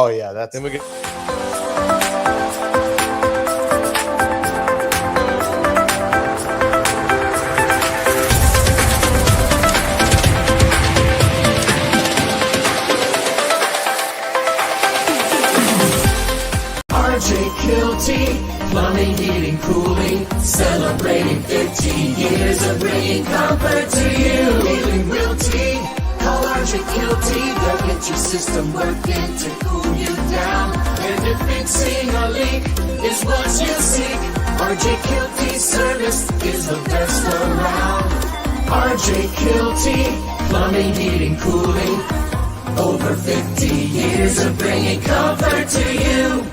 Oh yeah, that's. Then we get. Kielty, plumbing, heating, cooling, celebrating 15 years of bringing comfort to you. Healing Realty, call RJ Kielty, they'll get your system working to cool you down. And if fixing a leak is what you seek, RJ Kielty service is the best around. RJ Kielty, plumbing, heating, cooling, over 50 years of bringing comfort to you.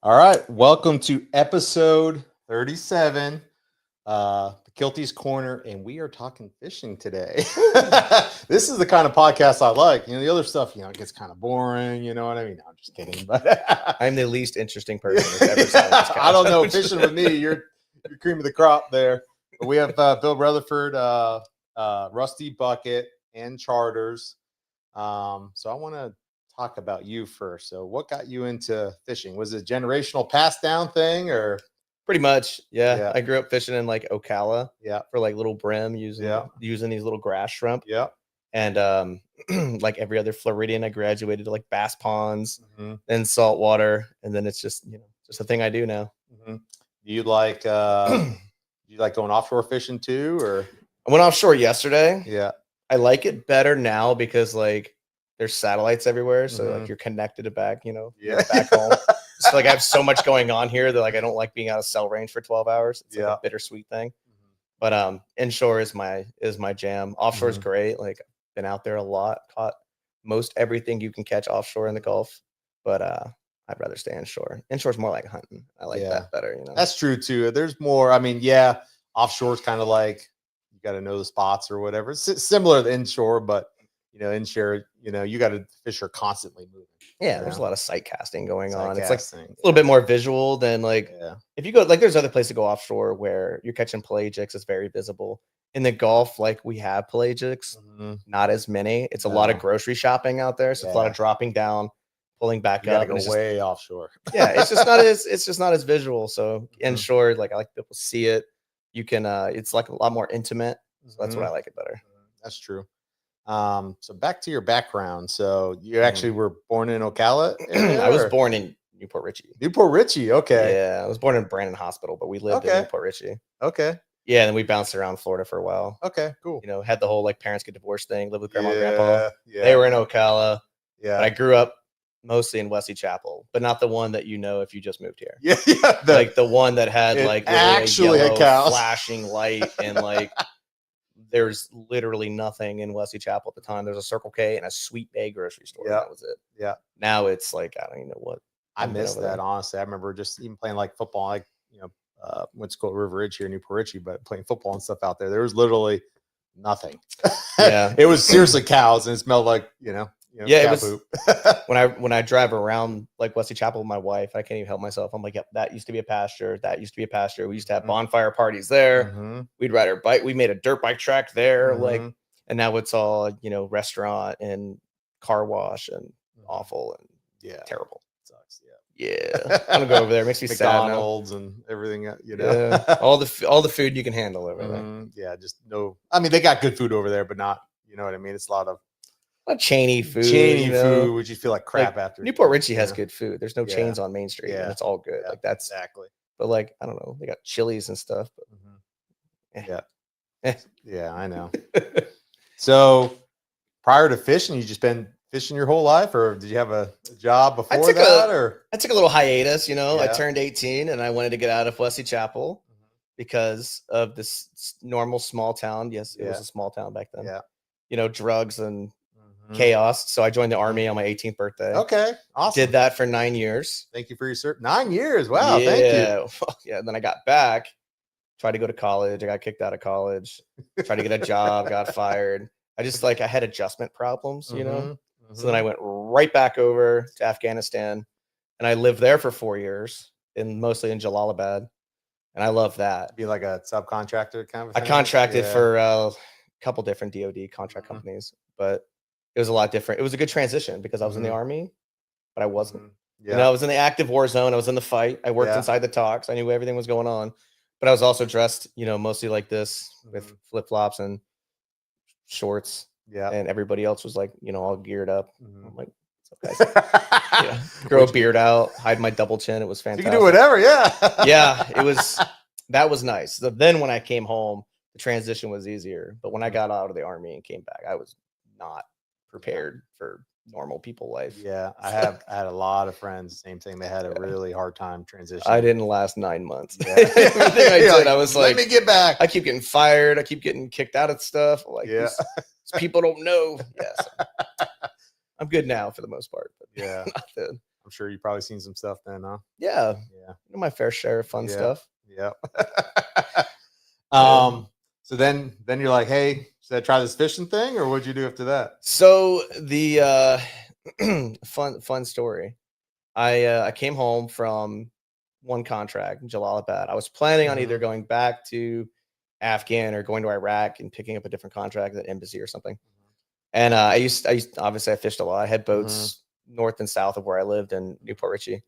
All right, welcome to episode 37, the Kielty's Corner, and we are talking fishing today. This is the kind of podcast I like. You know, the other stuff, it gets kind of boring. You know what I mean? No, I'm just kidding. But I'm the least interesting person that's ever said this. I don't know. Fishing with me, you're cream of the crop there. But we have Bill Rutherford, Rusty Bucket, and Charters. So I want to talk about you first. So what got you into fishing? Was it a generational passed down thing or? Pretty much. Yeah. I grew up fishing in like Ocala. Yeah. For like little brim using these little grass shrimp. Yeah. And like every other Floridian, I graduated to like bass ponds, then saltwater. And then it's just, just a thing I do now. Do you like going offshore fishing too, or? I went offshore yesterday. Yeah. I like it better now because like there's satellites everywhere, so like you're connected to back, back home. So like I have so much going on here that like I don't like being out of cell range for 12 hours. It's like a bittersweet thing. But inshore is my jam. Offshore is great. Like I've been out there a lot, caught most everything you can catch offshore in the Gulf. But I'd rather stay inshore. Inshore is more like hunting. I like that better. That's true too. There's more. Offshore is kind of like you got to know the spots or whatever. It's similar to inshore, but inshore, you got to fish are constantly moving. Yeah, there's a lot of sight casting going on. It's like a little bit more visual than like if you go like there's other places to go offshore where you're catching pelagics. It's very visible. In the Gulf, like we have pelagics, not as many. It's a lot of grocery shopping out there, so it's a lot of dropping down, pulling back up. Go way offshore. It's just not as visual. So inshore, like I like people see it. You can it's like a lot more intimate. So that's what I like it better. That's true. So back to your background. So you actually were born in Ocala area, I was born in Newport Richey. Okay. Yeah, I was born in Brandon Hospital, but we lived in Newport Richey. Okay. Yeah, and then we bounced around Florida for a while. Okay, cool. Had the whole like parents get divorced thing, lived with grandma and grandpa. Yeah. They were in Ocala. Yeah. But I grew up mostly in Wesley Chapel, but not the one that if you just moved here. Yeah. Like the one that had like actually a cow flashing light and like there's literally nothing in Wesley Chapel at the time. There's a Circle K and a Sweet Bay grocery store. Yeah. That was it. Yeah. Now it's like, I don't even know what. I miss that, honestly. I remember just even playing like football, like, went to school at River Ridge here in Newport Richey, but playing football and stuff out there. There was literally nothing. Yeah. It was seriously cows and it smelled like, it was poop. when I drive around like Wesley Chapel with my wife, I can't even help myself. I'm like, yep, that used to be a pasture. That used to be a pasture. We used to have bonfire parties there. We'd ride our bike. We made a dirt bike track there. Like, and now it's all, restaurant and car wash and awful and terrible. Sucks. Yeah. I don't go over there. It makes me sad. McDonald's and everything, all the food you can handle over there. Yeah. Just no, they got good food over there, but not, you know what I mean? It's a lot of chainy food. Food, which you feel like crap after. Newport Richey has good food. There's no chains on Main Street, and it's all good. Like that's exactly. But like I don't know, they got Chili's and stuff. But yeah, I know. So prior to fishing, you just been fishing your whole life, or did you have a job before that? Or I took a little hiatus. I turned 18 and I wanted to get out of Wesley Chapel because of this normal small town. Yes, it was a small town back then. Yeah, drugs and chaos. So I joined the Army on my 18th birthday. Okay, awesome. Did that for 9 years. Thank you for your service. 9 years. Wow, thank you. Yeah. Then I got back, tried to go to college. I got kicked out of college. Tried to get a job, got fired. I just I had adjustment problems, So then I went right back over to Afghanistan, and I lived there for 4 years, mostly in Jalalabad, and I love that. Be like a subcontractor kind of thing? I contracted for a couple different DoD contract companies, but it was a lot different. It was a good transition because I was in the Army, but I wasn't. Yeah. You know, I was in the active war zone. I was in the fight. I worked inside the talks. I knew everything was going on, but I was also dressed, you know, mostly like this with flip-flops and shorts. Yeah. And everybody else was like, you know, all geared up. I'm like, what's up, guys? Yeah. Grow a beard out, hide my double chin. It was fantastic. You can do whatever. Yeah. Yeah. That was nice. So then when I came home, the transition was easier. But when I got out of the Army and came back, I was not prepared for normal people life. Yeah. I had a lot of friends, same thing. They had a really hard time transitioning. I didn't last 9 months. Yeah. Everything I did, I was like, let me get back. I keep getting fired. I keep getting kicked out of stuff. Like, these people don't know. Yes. I'm good now for the most part. But yeah. I'm sure you've probably seen some stuff then, huh? Yeah. Yeah. You know, my fair share of fun stuff. Yeah. So then you're like, hey, should I try this fishing thing, or what'd you do after that? So the fun story. I came home from one contract in Jalalabad. I was planning on either going back to Afghan or going to Iraq and picking up a different contract at embassy or something. And I used obviously I fished a lot. I had boats north and south of where I lived in Newport Richey.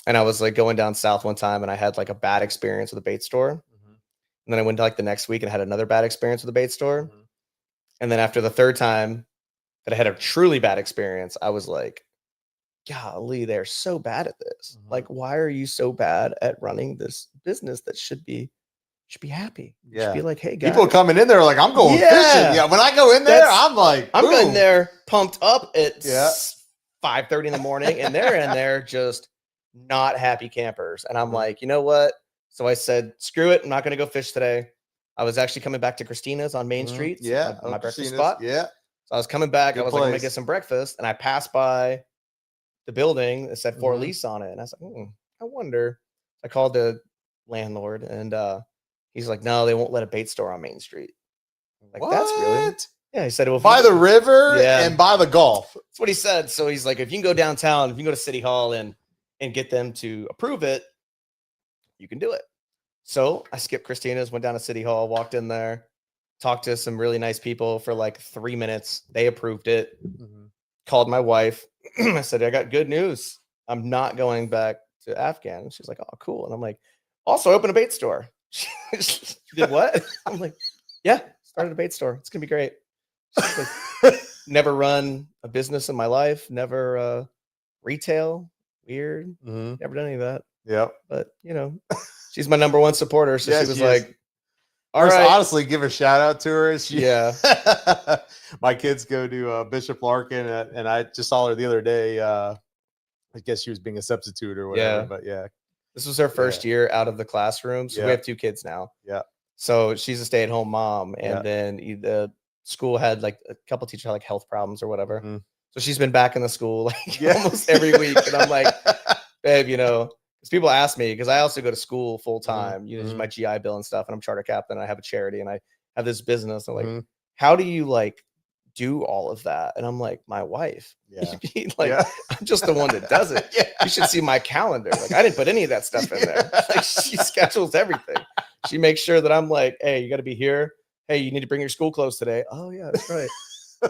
And I was like going down south one time and I had like a bad experience with a bait store. And then I went to like the next week and had another bad experience with a bait store. And then after the third time that I had a truly bad experience, I was like, golly, they're so bad at this. Like, why are you so bad at running this business that should be happy? Yeah. Should be like, hey guys. People coming in there like, I'm going fishing. Yeah. When I go in there, I'm like, I'm going there pumped up at 5:30 in the morning, and they're in there just not happy campers. And I'm like, you know what? So I said, screw it. I'm not going to go fish today. I was actually coming back to Christina's on Main Street. Yeah. My breakfast spot. Yeah. So I was coming back. I was like, I'm going to get some breakfast. And I passed by the building that said for lease on it. And I was like, I wonder. I called the landlord and he's like, no, they won't let a bait store on Main Street. I'm like, that's really? Yeah. He said, well, by the river and by the Gulf. That's what he said. So he's like, if you can go downtown, if you can go to City Hall and get them to approve it, you can do it. So I skipped Christina's, went down to City Hall, walked in there, talked to some really nice people for like 3 minutes. They approved it. Called my wife. I said, I got good news. I'm not going back to Afghan. And she's like, oh, cool. And I'm like, also open a bait store. She did what? I'm like, yeah, started a bait store. It's going to be great. She's like, never run a business in my life. Never retail. Weird. Never done any of that. Yep. But, you know, she's my number one supporter. So she was like, all right. Honestly, give a shout out to her. Yeah. My kids go to Bishop Larkin, and I just saw her the other day. I guess she was being a substitute or whatever. But yeah. This was her first year out of the classroom. So we have 2 kids now. Yeah. So she's a stay-at-home mom. And then the school had like a couple teachers had like health problems or whatever. So she's been back in the school like almost every week. And I'm like, babe, you know, because people ask me, because I also go to school full time, you know, my GI Bill and stuff, and I'm charter captain, and I have a charity, and I have this business. And like, how do you like do all of that? And I'm like, my wife. I'm just the one that does it. You should see my calendar. Like, I didn't put any of that stuff in there. Like, she schedules everything. She makes sure that I'm like, hey, you got to be here. Hey, you need to bring your school clothes today. Oh yeah, that's right.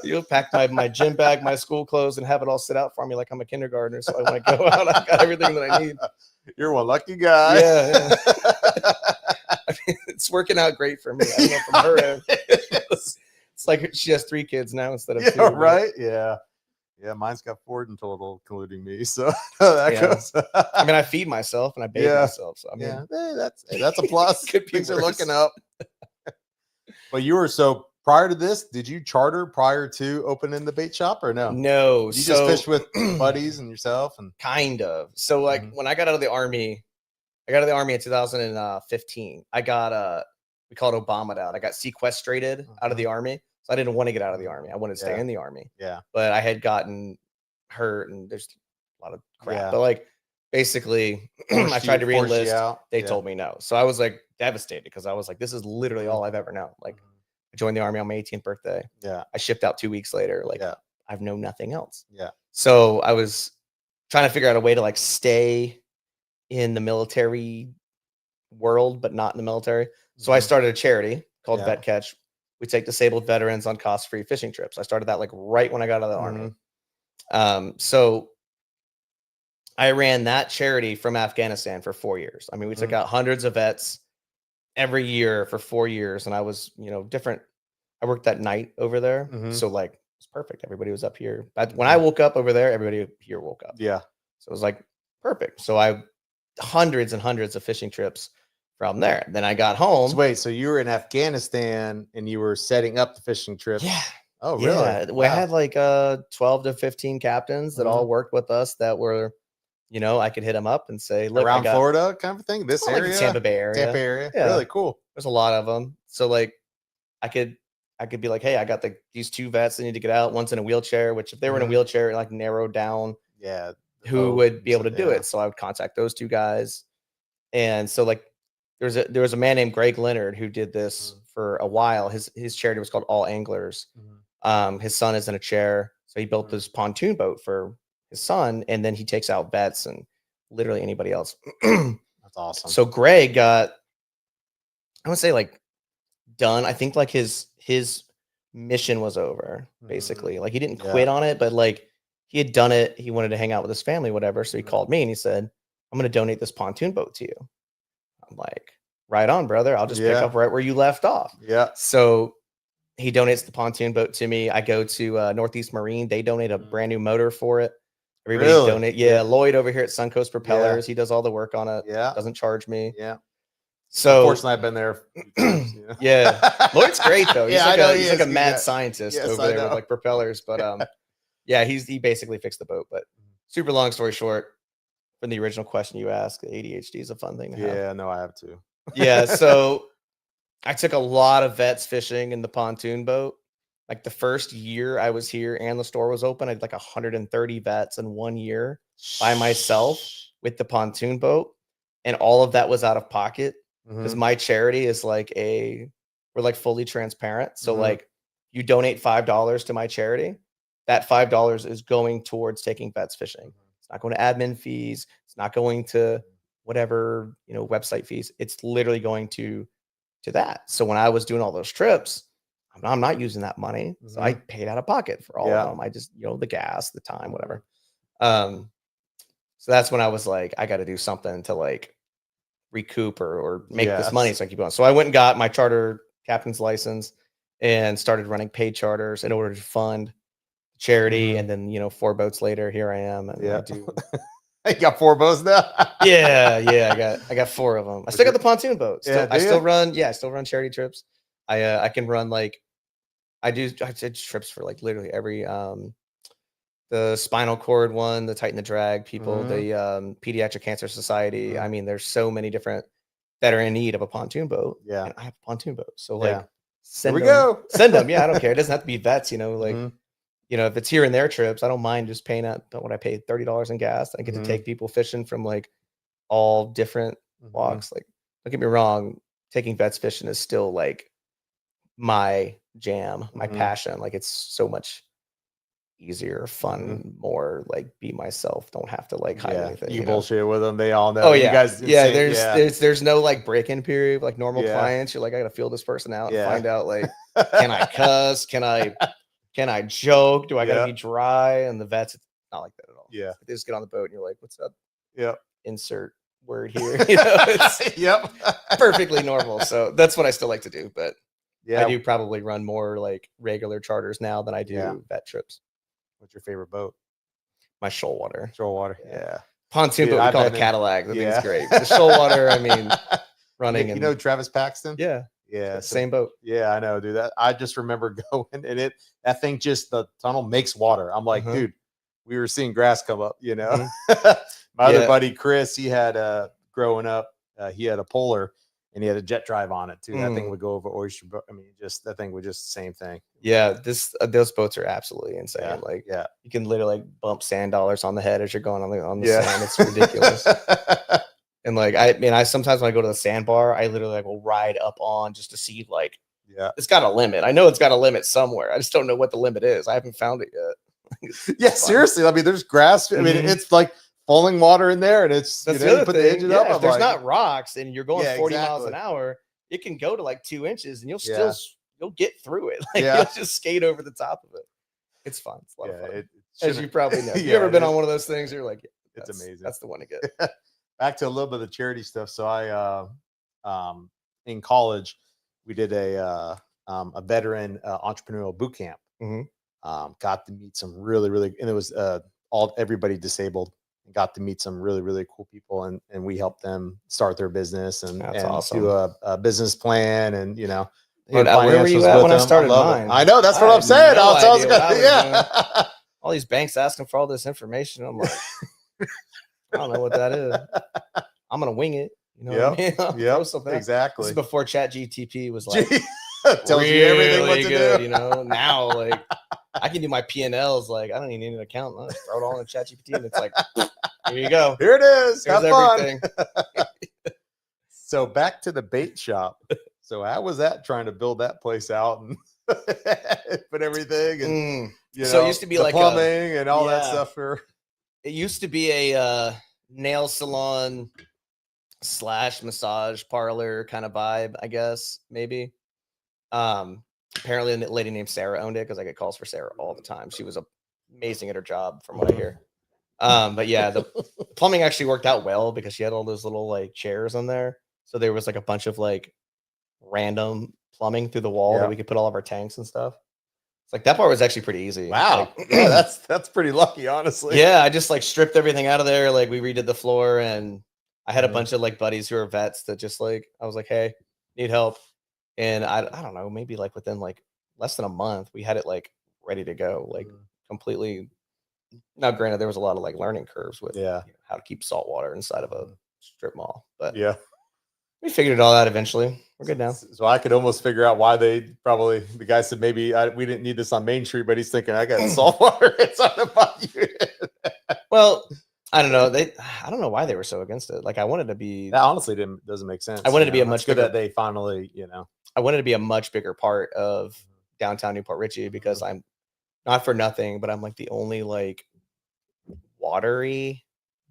You'll pack my gym bag, my school clothes, and have it all sit out for me like I'm a kindergartner. So when I go out, I've got everything that I need. You're one lucky guy. Yeah. I mean, it's working out great for me. I don't know from her end. It's like she has 3 kids now instead of 2. Right. Yeah. Yeah. Mine's got 4 in total, including me. So that goes. I mean, I feed myself and I bathe myself. So I mean, that's a plus. Things are looking up. But you were prior to this, did you charter prior to opening the bait shop or no? No. You just fished with buddies and yourself? And kind of. So like when I got out of the Army, in 2015. I got we call it Obama'd out. I got sequestrated out of the Army. So I didn't want to get out of the Army. I wanted to stay in the Army. Yeah. But I had gotten hurt and there's a lot of crap. But like basically I tried to re-enlist. They told me no. So I was like devastated because I was like, this is literally all I've ever known. Like I joined the Army on my 18th birthday. Yeah. I shipped out 2 weeks later. Like I've known nothing else. Yeah. So I was trying to figure out a way to like stay in the military world, but not in the military. So I started a charity called Vet Catch. we take disabled veterans on cost-free fishing trips. I started that like right when I got out of the Army. So I ran that charity from Afghanistan for 4 years. I mean, we took out hundreds of vets every year for 4 years, and I was, different. I worked that night over there, so like it was perfect. Everybody was up here. But when I woke up over there, everybody here woke up. Yeah, so it was like perfect. So I hundreds and hundreds of fishing trips from there. Then I got home. So wait, so you were in Afghanistan and you were setting up the fishing trip? Yeah. Oh, really? Yeah. We had like 12 to 15 captains that all worked with us that were, I could hit them up and say, look, around Florida kind of thing, this area, like Tampa Bay area. Tampa area. Yeah. Really cool. There's a lot of them. So like I could be like, hey, I got these 2 vets that need to get out. One's in a wheelchair, which if they were in a wheelchair, like narrowed down who would be able to do it. So I would contact those 2 guys. And so like there was a man named Greg Leonard who did this for a while. His charity was called All Anglers. His son is in a chair. So he built this pontoon boat for his son, and then he takes out vets and literally anybody else. That's awesome. So Greg got, I would say like done. I think like his mission was over, basically. Like he didn't quit on it, but like he had done it. He wanted to hang out with his family, whatever. So he called me and he said, I'm going to donate this pontoon boat to you. I'm like, right on, brother. I'll just pick up right where you left off. Yeah. So he donates the pontoon boat to me. I go to Northeast Marine. They donate a brand new motor for it. Everybody donate. Yeah. Lloyd over here at Suncoast Propellers. He does all the work on it. Yeah. Doesn't charge me. Yeah. So unfortunately, I've been there. Yeah. Lloyd's great though. He's he's like a mad good. scientist over there with like propellers. But yeah, he basically fixed the boat. But super long story short, from the original question you asked, ADHD is a fun thing to have. Yeah, no, I have to. Yeah. So I took a lot of vets fishing in the pontoon boat. Like the first year I was here and the store was open, I had like 130 vets in 1 year by myself with the pontoon boat. And all of that was out of pocket because my charity is like we're like fully transparent. So like you donate $5 to my charity, that $5 is going towards taking vets fishing. It's not going to admin fees. It's not going to whatever, website fees. It's literally going to that. So when I was doing all those trips, I'm not using that money. So I paid out of pocket for all of them. I just, the gas, the time, whatever. So that's when I was like, I got to do something to like recoup or make this money. So I keep going. So I went and got my charter captain's license and started running paid charters in order to fund charity. And then, 4 boats later, here I am. And I do. You got 4 boats now? Yeah. I got 4 of them. I still got the pontoon boat. I still run charity trips. I can run like I did trips for like literally every the spinal cord one, the Tighten the Drag people, the Pediatric Cancer Society. I mean, there's so many different that are in need of a pontoon boat. Yeah. And I have a pontoon boat. So like send them. Yeah, I don't care. It doesn't have to be vets, like if it's here and there trips, I don't mind just paying out what I pay $30 in gas. I get to take people fishing from like all different walks. Like, don't get me wrong, taking vets fishing is still like my jam, my passion. Like it's so much easier, fun, more like be myself. Don't have to like hide anything. You bullshit with them. They all know. Oh yeah, you guys. There's no like break-in period like normal clients. You're like, I gotta feel this person out and find out like, can I cuss? Can I joke? Do I gotta be dry? And the vets, it's not like that at all. Yeah, they just get on the boat and you're like, what's up? Yeah. Insert word here. It's perfectly normal. So that's what I still like to do, but. Yeah, I do probably run more like regular charters now than I do vet trips. What's your favorite boat? My shoalwater. Shoalwater, yeah. Pontoon boat, we call it Cadillac. That thing's great. The shoalwater, I mean, running. You know Travis Paxton? Yeah. Yeah. Same boat. Yeah, I know, dude. I just remember going and that thing the tunnel makes water. I'm like, dude, we were seeing grass come up, My other buddy, Chris, he had growing up, he had a Polar. And he had a jet drive on it too. That thing would go over Oyster. I mean, that thing was just the same thing. Yeah, those boats are absolutely insane. Like, you can literally like bump sand dollars on the head as you're going on the sand. It's ridiculous. And like, I sometimes when I go to the sandbar, I literally like will ride up on just to see like, it's got a limit. I know it's got a limit somewhere. I just don't know what the limit is. I haven't found it yet. Seriously. I mean, there's grass. I mean, it's like falling water in there, and it's put the engine up. If there's not rocks and you're going 40 miles an hour, it can go to like 2 inches, and you'll you'll get through it. Like Yeah. you'll just skate over the top of it. It's fun. It's a lot of fun. It As you probably know. If you Yeah, ever been on one of those things, you're like, it's amazing. That's the one to get. Back to a little bit of the charity stuff. So I in college we did a veteran entrepreneurial boot camp. Got to meet some really, and it was everybody disabled. Got to meet some really cool people, and we helped them start their business and awesome. do a business plan, and Dude, where were you at when I started mine? I know, that's what I'm saying. No I was idea what I was yeah. All these banks asking for all this information. I'm like, I don't know what that is. I'm gonna wing it. You know what I mean? Yeah, exactly. This is before ChatGPT was like tells really you everything what to good, do. you know. Now, like, I can do my P&Ls. Like, I don't even need an accountant. I just throw it all in ChatGPT, and it's like, here you go. Here it is. Here's Have fun. everything. So back to the bait shop. So how was that trying to build that place out and put everything and so it used to be like plumbing and all that stuff for it used to be a nail salon / massage parlor kind of vibe, I guess, maybe. Apparently a lady named Sarah owned it because I get calls for Sarah all the time. She was amazing at her job from what I hear. But yeah, the plumbing actually worked out well because she had all those little like chairs on there. So there was like a bunch of like random plumbing through the wall that we could put all of our tanks and stuff. It's like that part was actually pretty easy. Wow. Like, yeah, that's pretty lucky, honestly. Yeah, I just like stripped everything out of there. Like we redid the floor, and I had a bunch of like buddies who are vets that just like I was like, hey, need help. And I don't know, maybe like within like less than a month, we had it like ready to go, like completely. Now, granted, there was a lot of like learning curves with how to keep salt water inside of a strip mall, but we figured it all out eventually. We're good now. So I could almost figure out why the guy said maybe we didn't need this on Main Street, but he's thinking I got salt water inside of my unit. Well, I don't know. I don't know why they were so against it. Like I wanted to be. That honestly doesn't make sense. I wanted to be a much good bigger, that they finally, I wanted to be a much bigger part of downtown Newport Richey because I'm not for nothing, but I'm like the only like watery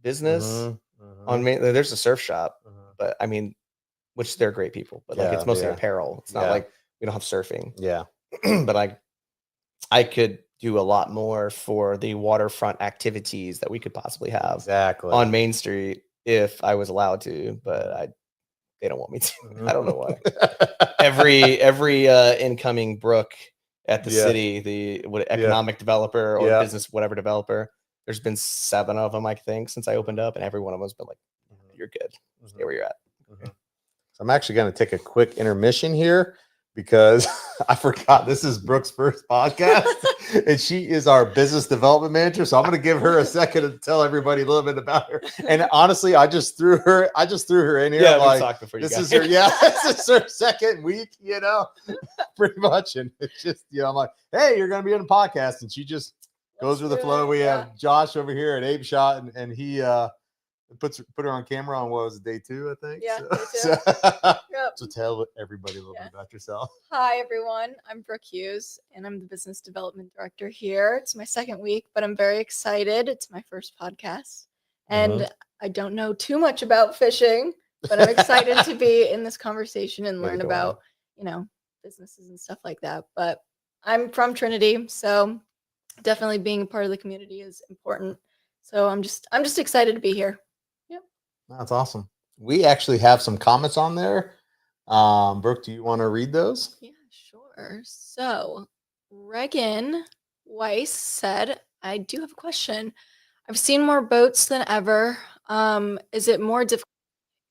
business on Main. There's a surf shop, but I mean, which they're great people, but like it's mostly apparel. It's not like we don't have surfing. Yeah, but I could do a lot more for the waterfront activities that we could possibly have on Main Street if I was allowed to, but they don't want me to. I don't know why. every incoming brook at the city, the economic developer or business whatever developer, there's been 7 of them, I think, since I opened up, and every one of them's been like, "You're good. Stay where you're at." So I'm actually going to take a quick intermission here because I forgot this is Brooke's first podcast, and she is our business development manager. So I'm going to give her a second to tell everybody a little bit about her. And honestly, I just threw her in here. Yeah, we talked before. This is her. Yeah, this is her second week. Pretty much, and it's just I'm like, hey, you're going to be on a podcast, and she just goes with the flow. We have Josh over here at Ape Shot, and he put her on camera on what was it, day 2, I think. Yeah, So tell everybody a little bit about yourself. Hi everyone, I'm Brooke Hughes, and I'm the business development director here. It's my 2nd week, but I'm very excited. It's my first podcast, and I don't know too much about fishing, but I'm excited to be in this conversation and learn about businesses and stuff like that. But I'm from Trinity, so definitely being a part of the community is important. So I'm just excited to be here. Yep. That's awesome. We actually have some comments on there. Brooke, do you want to read those? Yeah, sure. So Regan Weiss said, I do have a question. I've seen more boats than ever. Is it more difficult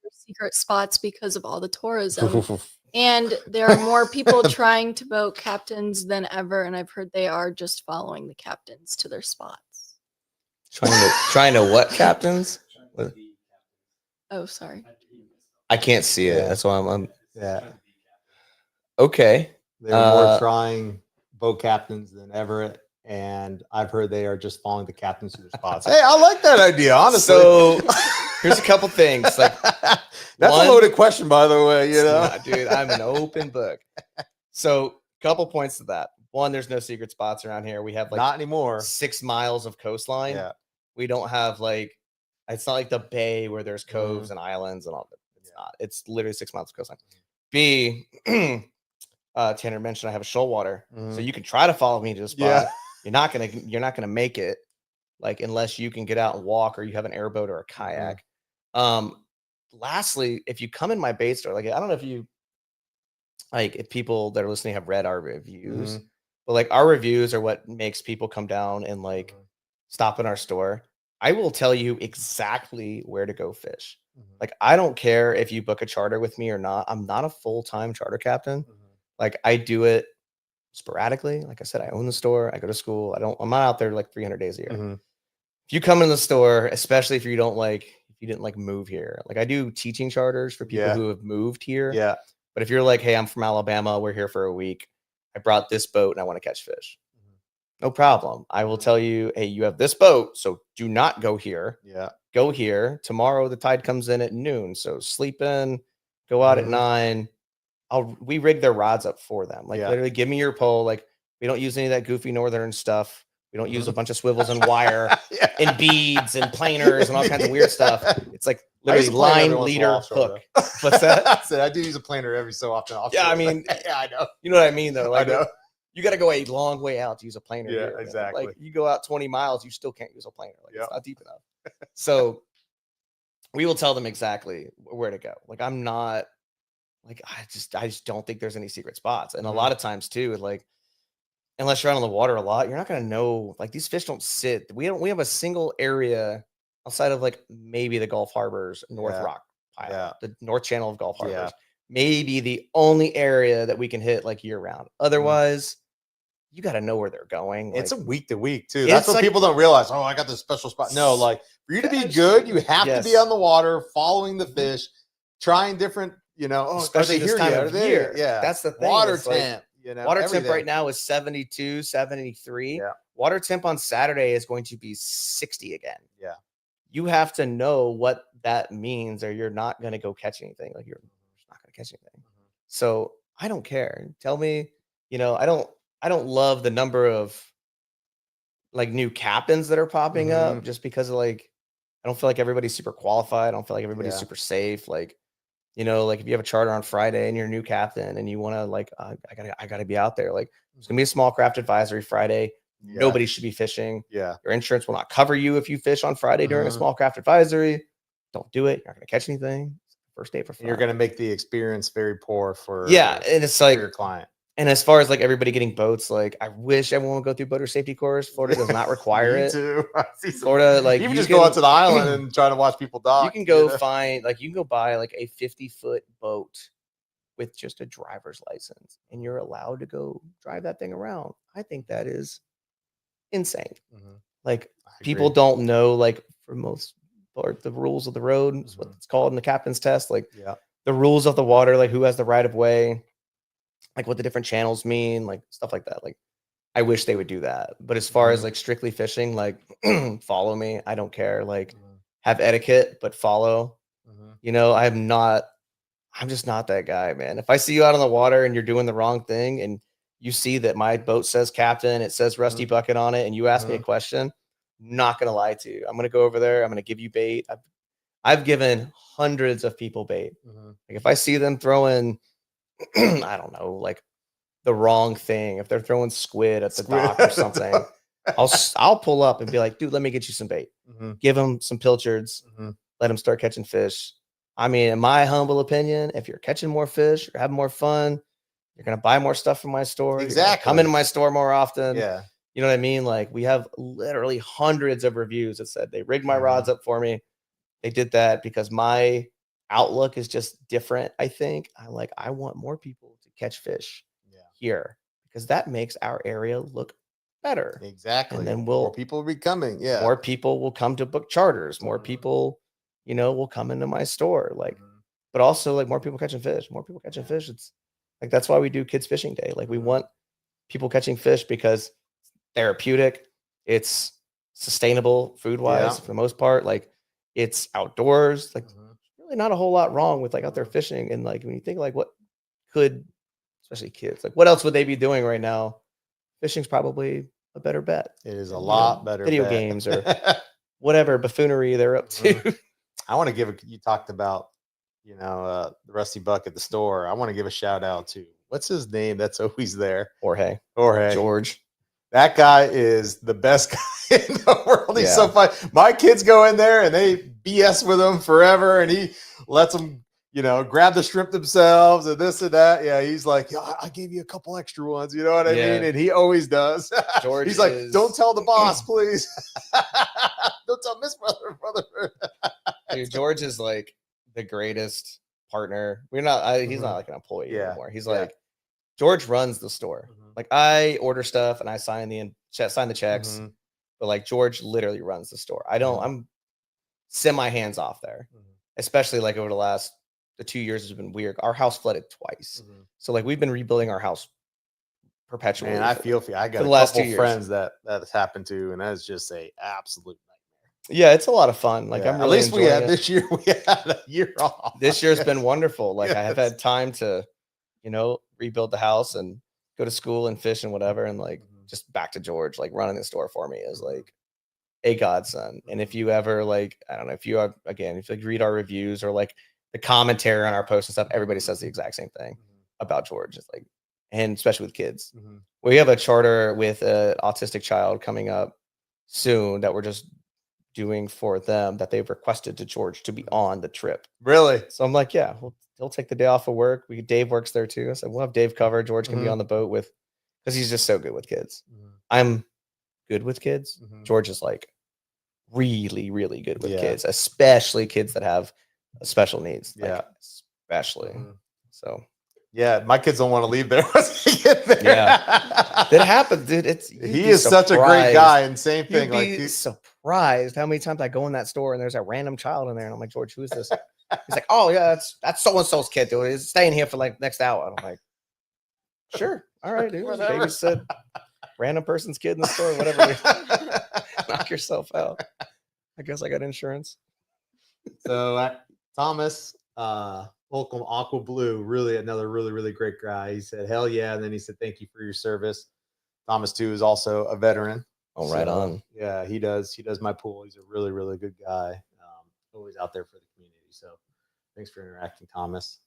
to secret spots because of all the tourism? And there are more people trying to boat captains than ever, and I've heard they are just following the captains to their spots. Trying to what captains? Oh, sorry. I can't see it. That's why I'm okay. They're more trying boat captains than ever, and I've heard they are just following the captains to their spots. Hey, I like that idea, honestly. So here's a couple things. Like that's a loaded question, by the way. Dude, I'm an open book. So couple points to that. One, there's no secret spots around here. We have like not anymore 6 miles of coastline. Yeah. We don't have like it's not like the bay where there's coves and islands and all that. It's not. It's literally 6 miles of coastline. B, Tanner mentioned I have a shoal water, so Mhm. you can try to follow me to the spot. Yeah. You're not gonna make it, like, unless you can get out and walk or you have an airboat or a kayak. Lastly, if you come in my bait store, like, I don't know if you like if people that are listening have read our reviews, but like our reviews are what makes people come down and like stop in our store. I will tell you exactly where to go fish. Like, I don't care if you book a charter with me or not. I'm not a full-time charter captain. Like, I do it sporadically. Like I said, I own the store. I go to school. I'm not out there like 300 days a year. If you come in the store, especially if you didn't like move here, like I do teaching charters for people who have moved here. Yeah. But if you're like, hey, I'm from Alabama, we're here for a week, I brought this boat and I want to catch fish. No problem. I will tell you, hey, you have this boat, so do not go here. Yeah. Go here. Tomorrow the tide comes in at noon, so sleep in, go out at 9. We rig their rods up for them. Like, literally, give me your pole. Like, we don't use any of that goofy northern stuff. We don't use a bunch of swivels and wire and beads and planers and all kinds of weird stuff. It's like literally line, leader, hook. What's that? I said I do use a planer every so often. Yeah, I mean, yeah, I know. You know what I mean, though. Like, I know. You got to go a long way out to use a planer. Yeah, here, exactly. Like, you go out 20 miles, you still can't use a planer. Like, it's not deep enough. So we will tell them exactly where to go. Like, I'm not like, I just don't think there's any secret spots. And a lot of times too, like, unless you're out on the water a lot, you're not going to know, like, these fish don't sit. We have a single area outside of like maybe the Gulf Harbors, North Rock Pile, the North Channel of Gulf Harbors, maybe the only area that we can hit like year round. Otherwise, you got to know where they're going. It's like, a week to week too. That's what like, people don't realize. Oh, I got this special spot. No, like, for you to be good, you have to be on the water, following the fish, trying different, especially this time of year. Yeah. That's the thing. Water It's like, temp, water everything. temp right now is 72, 73. Yeah. Water temp on Saturday is going to be 60 again. Yeah. You have to know what that means, or you're not going to go catch anything. Like, you're not going to catch anything. So I don't care. Tell me, I don't love the number of like new captains that are popping up just because of like, I don't feel like everybody's super qualified. I don't feel like everybody's super safe. Like, like if you have a charter on Friday and you're a new captain and you want to like, I gotta be out there. Like, there's gonna be a small craft advisory Friday. Nobody should be fishing. Yeah. Your insurance will not cover you if you fish on Friday during a small craft advisory. Don't do it. You're not gonna catch anything. First day for fun. You're gonna make the experience very poor for and it's like your client. And as far as like everybody getting boats, like, I wish everyone would go through boater safety course. Florida does not require it. Too. Florida, like, you just go out to the island and try to watch people dock. You can go you can go buy like a 50-foot boat with just a driver's license, and you're allowed to go drive that thing around. I think that is insane. Like, people don't know, like, for most part, the rules of the road is what it's called in the captain's test. Like, the rules of the water, like who has the right of way, like what the different channels mean, like stuff like that. Like, I wish they would do that. But as far as like strictly fishing, like, follow me. I don't care. Like, have etiquette, but follow. I'm just not that guy, man. If I see you out on the water and you're doing the wrong thing and you see that my boat says captain, it says Rusty Bucket on it, and you ask me a question, I'm not going to lie to you. I'm going to go over there. I'm going to give you bait. I've given hundreds of people bait. Like, if I see them throwing, I don't know, like the wrong thing, if they're throwing squid at the dock or something, I'll pull up and be like, dude, let me get you some bait. Give them some pilchards. Let them start catching fish. I mean, in my humble opinion, if you're catching more fish, you're having more fun, you're going to buy more stuff from my store. Exactly. Come into my store more often. Yeah. You know what I mean? Like, we have literally hundreds of reviews that said they rigged my rods up for me. They did that because my outlook is just different. I think I want more people to catch fish here, because that makes our area look better. Exactly. And then more people will be coming. Yeah. More people will come to book charters. More people, will come into my store. Like, but also like more people catching fish. More people catching fish. It's like, that's why we do Kids Fishing Day. Like, we want people catching fish because it's therapeutic. It's sustainable food wise for the most part. Like, it's outdoors. Like, really not a whole lot wrong with like out there fishing. And like, when you think like what could, especially kids, like what else would they be doing right now? Fishing's probably a better bet. It is a lot better. Video games or whatever buffoonery they're up to. I want to you talked about, the Rusty Bucket, the store. I want to give a shout out to what's his name that's always there? Jorge. George. That guy is the best guy in the world. He's so Yeah. fun. My kids go in there and they BS with him forever, and he lets them, grab the shrimp themselves and this and that. Yeah, he's like, yeah, I gave you a couple extra ones. You know what I mean? And he always does. George he's like, is- don't tell the boss, please. Don't tell Miss Rutherford. Dude, George is like the greatest partner. He's not like an employee anymore. He's like, George runs the store. Like, I order stuff and I sign the checks, but like George literally runs the store. I'm semi hands off there, especially like over the 2 years has been weird. Our house flooded twice. So like we've been rebuilding our house perpetually. Man, I feel for you. I got a last 2 couple years. friends that has happened to, and that's just a absolute nightmare. Yeah, it's a lot of fun. Like I'm really at least we had enjoying it. this year. We had a year off. This year's been wonderful. Like I have Yes. had time to, rebuild the house and go to school and fish and whatever. And like just back to George, like running the store for me is like a godsend. And if you ever like, I don't know, if you read our reviews or like the commentary on our posts and stuff, everybody says the exact same thing about George. It's like, and especially with kids. We have a charter with an autistic child coming up soon that we're just doing for them that they've requested to George to be on the trip. Really? So I'm like, yeah, he'll take the day off of work. Dave works there too. So we'll have Dave covered. George can be on the boat because he's just so good with kids. I'm good with kids. George is like really, really good with kids, especially kids that have special needs. Like, especially. So yeah, my kids don't want to leave there once they get there. Yeah, that happens, dude. He is such a great guy, and same thing. You'd be surprised how many times I go in that store and there's a random child in there, and I'm like, George, who is this? He's like, oh yeah, that's so and so's kid, dude. He's staying here for like next hour. And I'm like, sure, all right, dude. Babysit random person's kid in the store, whatever. Knock yourself out. I guess I got insurance. So Thomas, Holcomb Aqua Blue, really another really, really great guy. He said, hell yeah. And then he said, thank you for your service. Thomas too is also a veteran. Oh, right on. Yeah, he does my pool. He's a really, really good guy. Always out there for the community. So thanks for interacting, Thomas.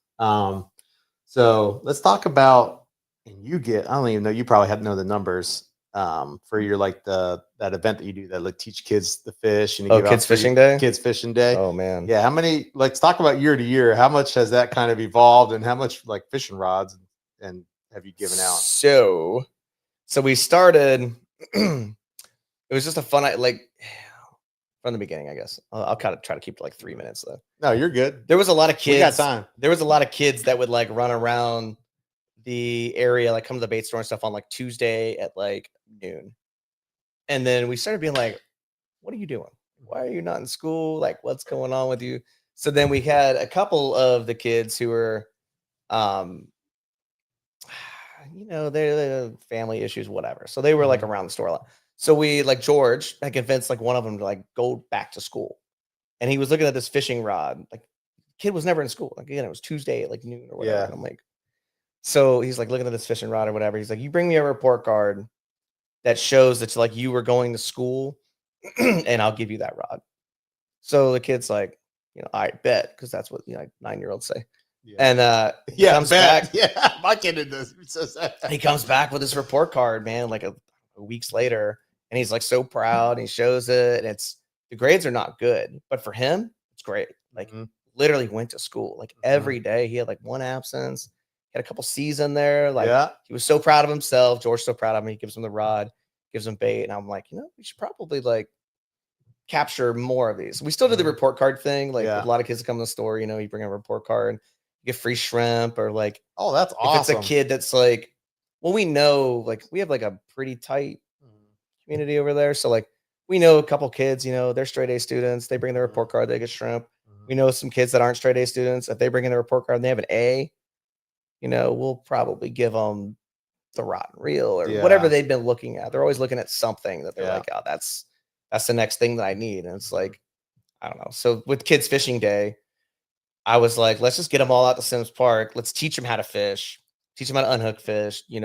So let's talk about, and I don't even know, you probably have to know the numbers for your that event that you do that like teach kids the fish and you give Kids Fishing Day. Kids Fishing Day. Oh man. Yeah, how many? Let's talk about year to year. How much has that kind of evolved, and how much like fishing rods and have you given out? So we started. It was just a fun from the beginning, I guess. I'll kind of try to keep it like 3 minutes though. No, you're good. There was a lot of kids. We got time. There was a lot of kids that would like run around the area, like come to the bait store and stuff on like Tuesday at like noon. And then we started being like, what are you doing? Why are you not in school? Like, what's going on with you? So then we had a couple of the kids who were, they're family issues, whatever. So they were like around the store a lot. So we like George, I convinced like one of them to like go back to school. And he was looking at this fishing rod. Like kid was never in school. Like again, it was Tuesday at like noon or whatever. Yeah. And I'm like, so he's like looking at this fishing rod or whatever. He's like, you bring me a report card that shows that like you were going to school and I'll give you that rod. So the kid's like, I bet, because that's what 9-year-olds say. Yeah. And he comes bet. back. Yeah, my kid did this. He comes back with his report card, man, like a weeks later, and he's like so proud. And he shows it, and the grades are not good, but for him, it's great. Like literally went to school like every day. He had like one absence. He had a couple C's in there. Like he was so proud of himself. George's so proud of him. He gives him the rod, gives him bait, and I'm like, we should probably like capture more of these. We still do the report card thing. Like with a lot of kids that come to the store, you bring a report card, you get free shrimp, or like, oh, that's awesome. If it's a kid that's like, well, we know like we have like a pretty tight community over there. So like we know a couple kids, they're straight A students. They bring their report card, they get shrimp. We know some kids that aren't straight A students. If they bring in their report card and they have an A, we'll probably give them the rotten reel or whatever they've been looking at. They're always looking at something that they're like, oh, that's the next thing that I need. And it's like, I don't know. So with Kids Fishing Day, I was like, let's just get them all out to Sims Park. Let's teach them how to fish, teach them how to unhook fish. We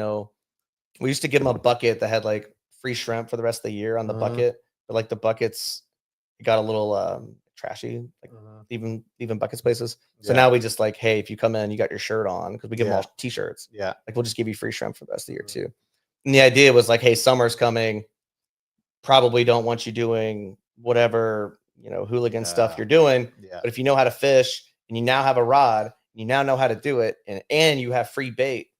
used to get them a bucket that had like free shrimp for the rest of the year on the bucket, but like the buckets got a little trashy, like Mhm. leaving buckets places. So Yeah. now we just like, hey, if you come in, you got your shirt on, because we give them Yeah. all t-shirts. Yeah. Like we'll just give you free shrimp for the rest of the year Mhm. too. And the idea was like, hey, summer's coming. Probably don't want you doing whatever, hooligan stuff Yeah. you're doing. Yeah. But if you know how to fish and you now have a rod, you now know how to do it, and you have free bait,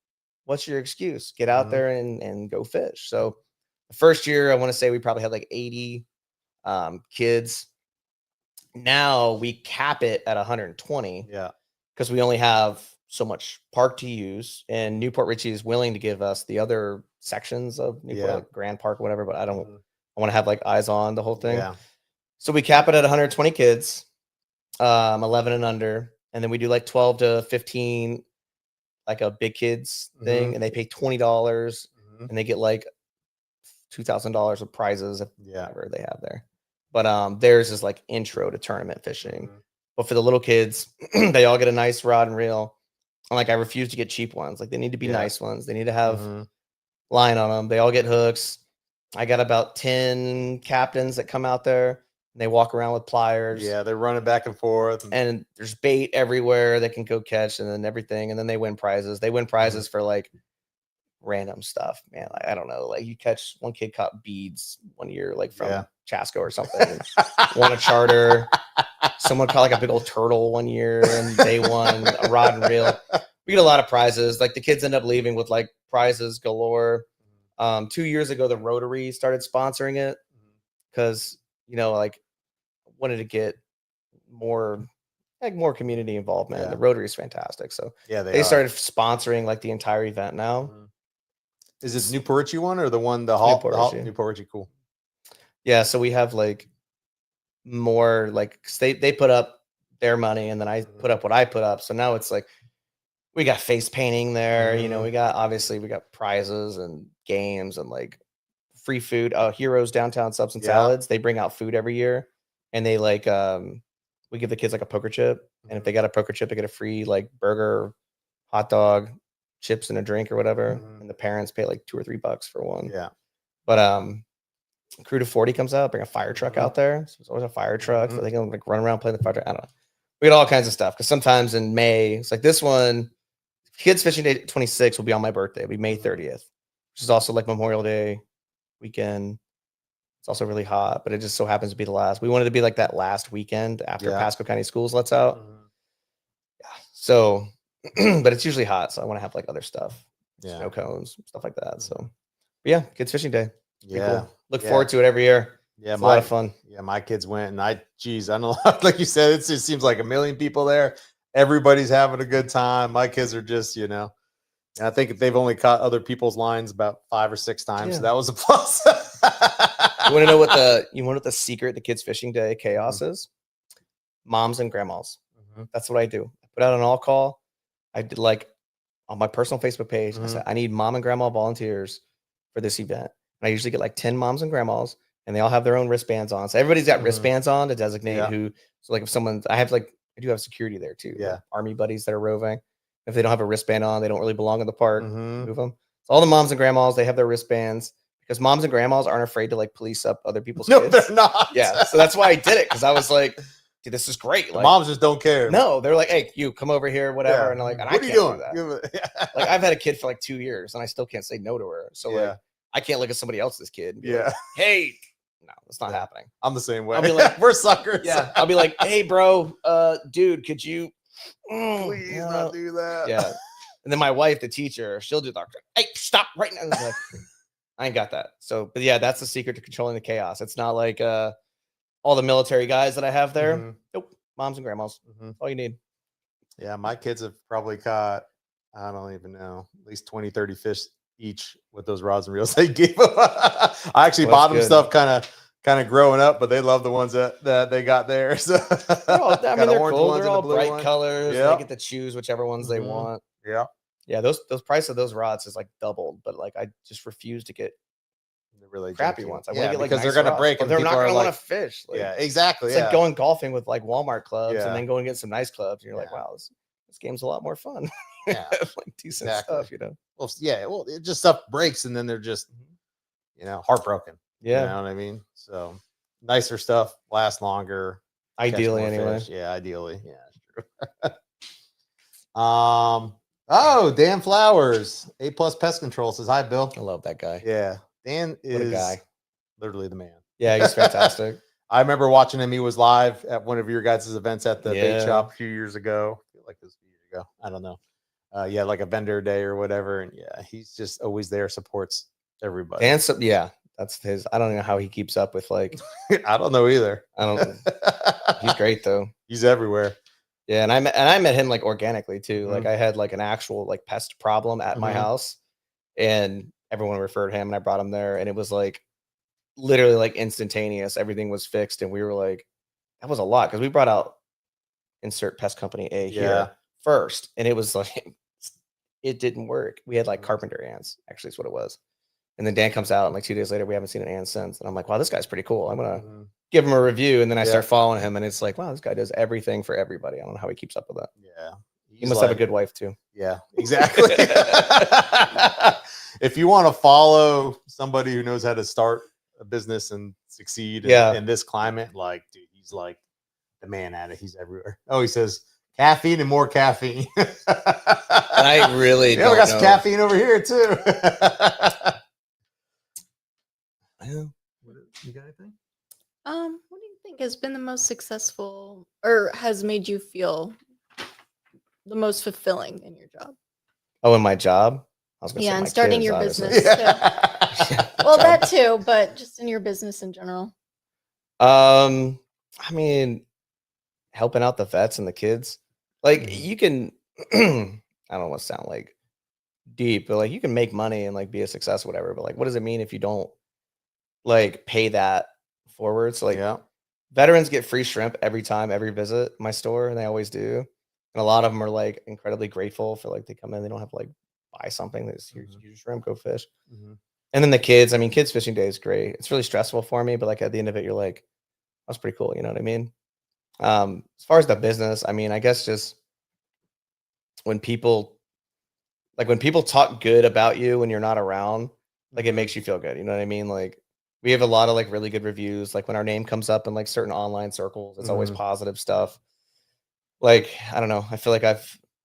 what's your excuse? Get out Mhm. there and go fish. So the first year, I want to say we probably had like 80 kids. Now we cap it at 120 Yeah. because we only have so much park to use, and Newport Richie is willing to give us the other sections of Newport, Yeah. like Grand Park, whatever. But I don't. Mhm. I want to have like eyes on the whole thing. Yeah. So we cap it at 120 kids, 11 and under, and then we do like 12 to 15, like a big kids thing, Mhm. and they pay $20, Mhm. and they get like $2,000 of prizes if Yeah. whatever they have there. But theirs is like intro to tournament fishing. Mhm. But for the little kids, they all get a nice rod and reel. And like I refuse to get cheap ones. Like they need to be Yeah. nice ones. They need to have Mhm. line on them. They all get hooks. I got about 10 captains that come out there, and they walk around with pliers. Yeah, they're running back and forth. And there's bait everywhere they can go catch, and then everything. And then they win prizes. They win prizes for like random stuff, man. Like, I don't know. Like you catch, one kid caught beads one year, like from Yeah. Chasco or something. Won a charter. Someone caught like a big old turtle one year, and they won a rod and reel. We get a lot of prizes. Like the kids end up leaving with like prizes galore. 2 years ago, the Rotary started sponsoring it because like wanted to get more community involvement. Yeah. The Rotary is fantastic, so Yeah, they are. started sponsoring like the entire event now. Mhm. Is it Newport Richie one or the one Newport Richie. Newport Richie? Cool. Yeah, so we have like more like 'cause they put up their money, and then I put up what I put up. So now it's like we got face painting there. We got prizes and games and like free food. Heroes Downtown Subs and Yeah. Salads. They bring out food every year, and they like we give the kids like a poker chip, and if they got a poker chip, they get a free like burger, hot dog, chips, and a drink or whatever. Mhm. And the parents pay like $2 or $3 for one. Yeah. But Crew to 40 comes out, bring a fire truck Mhm. out there. So there's always a fire truck, so Mhm. they can like run around, play the fire truck. I don't know. We get all kinds of stuff because sometimes in May, it's like this one, Kids Fishing Day 26 will be on my birthday. It'll be May 30th, which is also like Memorial Day weekend. It's also really hot, but it just so happens to be the last. We wanted to be like that last weekend after Yeah. Pasco County Schools lets out. Mhm. So, but it's usually hot, so I want to have like other stuff, Yeah. snow cones, stuff like that. So, but yeah, Kids Fishing Day. Pretty Yeah. cool. Look Yeah. forward to it every year. Yeah, It's a lot of fun. Yeah, my kids went, and I don't know, like you said, it just seems like a million people there. Everybody's having a good time. My kids are just, and I think they've only caught other people's lines about 5 or 6 times. So Yeah. that was a plus. You want to know what the secret to Kids Fishing Day chaos is? Moms and grandmas. Mhm. That's what I do. I put out an all call. I did like on my personal Facebook page. I said, I need mom and grandma volunteers for this event. And I usually get like 10 moms and grandmas, and they all have their own wristbands on. So everybody's got Mhm. wristbands on to designate Yeah. who. So like if someone's, I do have security there too. Yeah. Like army buddies that are roving. If they don't have a wristband on, they don't really belong in the park. Mhm. Move them. So all the moms and grandmas, they have their wristbands because moms and grandmas aren't afraid to like police up other people's No, kids. they're not. Yeah. So that's why I did it, because I was like, dude, this is great. The Like, moms just don't care. no, they're like, hey, you come over here, whatever. Yeah. And I'm like, and What I are you can't doing? do that. Like I've had a kid for like 2 years, and I still can't say no to her. So Yeah. like I can't look at somebody else's kid and be Yeah. like, hey, no, that's not Yeah. happening. I'm the same way. I'll be like, we're suckers. Yeah. I'll be like, hey, bro, dude, could you Please not do that. Yeah. And then my wife, the teacher, she'll do the hey, stop right now. Like, I ain't got that. So, but yeah, that's the secret to controlling the chaos. It's not like all the military guys that I have there. Mhm. Nope. Moms and grandmas. Mhm. All you need. Yeah, my kids have probably caught, I don't even know, at least 20, 30 fish each with those rods and reels they gave them. I actually Well, bought them good. stuff kind of growing up, but they love the ones that they got there. So They're all, I got mean, they're orange cool. ones They're and a all blue bright one. colors. Yep. They get to choose whichever ones they Mhm. want. Yeah. Yeah, those price of those rods is like doubled, but like I just refuse to get They're really crappy junky. ones. I Yeah, want to get like because they're nice gonna rods, break but and they're not people are going to want like- to fish. Like, Yeah, exactly. it's Yeah. like going golfing with like Walmart clubs Yeah. and then going to get some nice clubs. And you're like, Yeah. wow, this game's a lot more fun. Yeah. Like decent Exactly. stuff, Well, yeah. Well, it just stuff breaks and then they're just, heartbroken. Yeah. You know what I mean? So nicer stuff lasts longer. Ideally, more anyway. fish. Yeah, ideally. Yeah, that's true. Oh, Dan Flowers, A+ Pest Control says hi, Bill. I love that guy. Yeah, Dan What is a guy. literally the man. Yeah, he's fantastic. I remember watching him. He was live at one of your guys' events at the bait Yeah. shop a few years ago. I feel like it was a few years ago. I don't know. Yeah, like a vendor day or whatever. And yeah, he's just always there, supports everybody. Yeah, that's his. I don't know how he keeps up with like. I don't know either. I don't. He's great though. He's everywhere. Yeah, and I met him like organically too. Mhm. Like I had like an actual like pest problem at my Mhm. house, and everyone referred him, and I brought him there, and it was like literally like instantaneous. Everything was fixed, and we were like, that was a lot because we brought out insert pest company A Yeah. here first, and it was like it didn't work. We had like Mhm. carpenter ants, actually, is what it was. And then Dan comes out, and like 2 days later, we haven't seen an ant since. And I'm like, wow, this guy's pretty cool. I'm gonna Mhm. give him a review, and then I Yeah. start following him, and it's like, wow, this guy does everything for everybody. I don't know how he keeps up with that. Yeah. He must have a good wife too. Yeah, exactly. If you want to follow somebody who knows how to start a business and succeed in this climate, like, dude, he's like the man at it. He's everywhere. Oh, he says caffeine and more caffeine. I really yeah, we got some caffeine over here too. You got anything? What do you think has been the most successful or has made you feel the most fulfilling in your job? Oh, in my job? I was gonna say Yeah, and my starting kids, your obviously. business. Yeah. Well, that too, but just in your business in general. I mean, helping out the vets and the kids. Like Mhm. you can I don't want to sound like deep, but like you can make money and like be a success, whatever. But like what does it mean if you don't like pay that forward? So like Yeah. veterans get free shrimp every time, every visit my store, and they always do. And a lot of them are like incredibly grateful for like they come in, they don't have to like buy something. They just use your shrimp, go fish. Mhm. And then the kids, I mean, kids fishing day is great. It's really stressful for me, but like at the end of it, you're like, that's pretty cool. You know what I mean? As far as the business, I mean, I guess just when people talk good about you when you're not around, like it makes you feel good. You know what I mean? Like we have a lot of like really good reviews. Like when our name comes up in like certain online circles, it's always Mhm. positive stuff. Like, I don't know. I feel like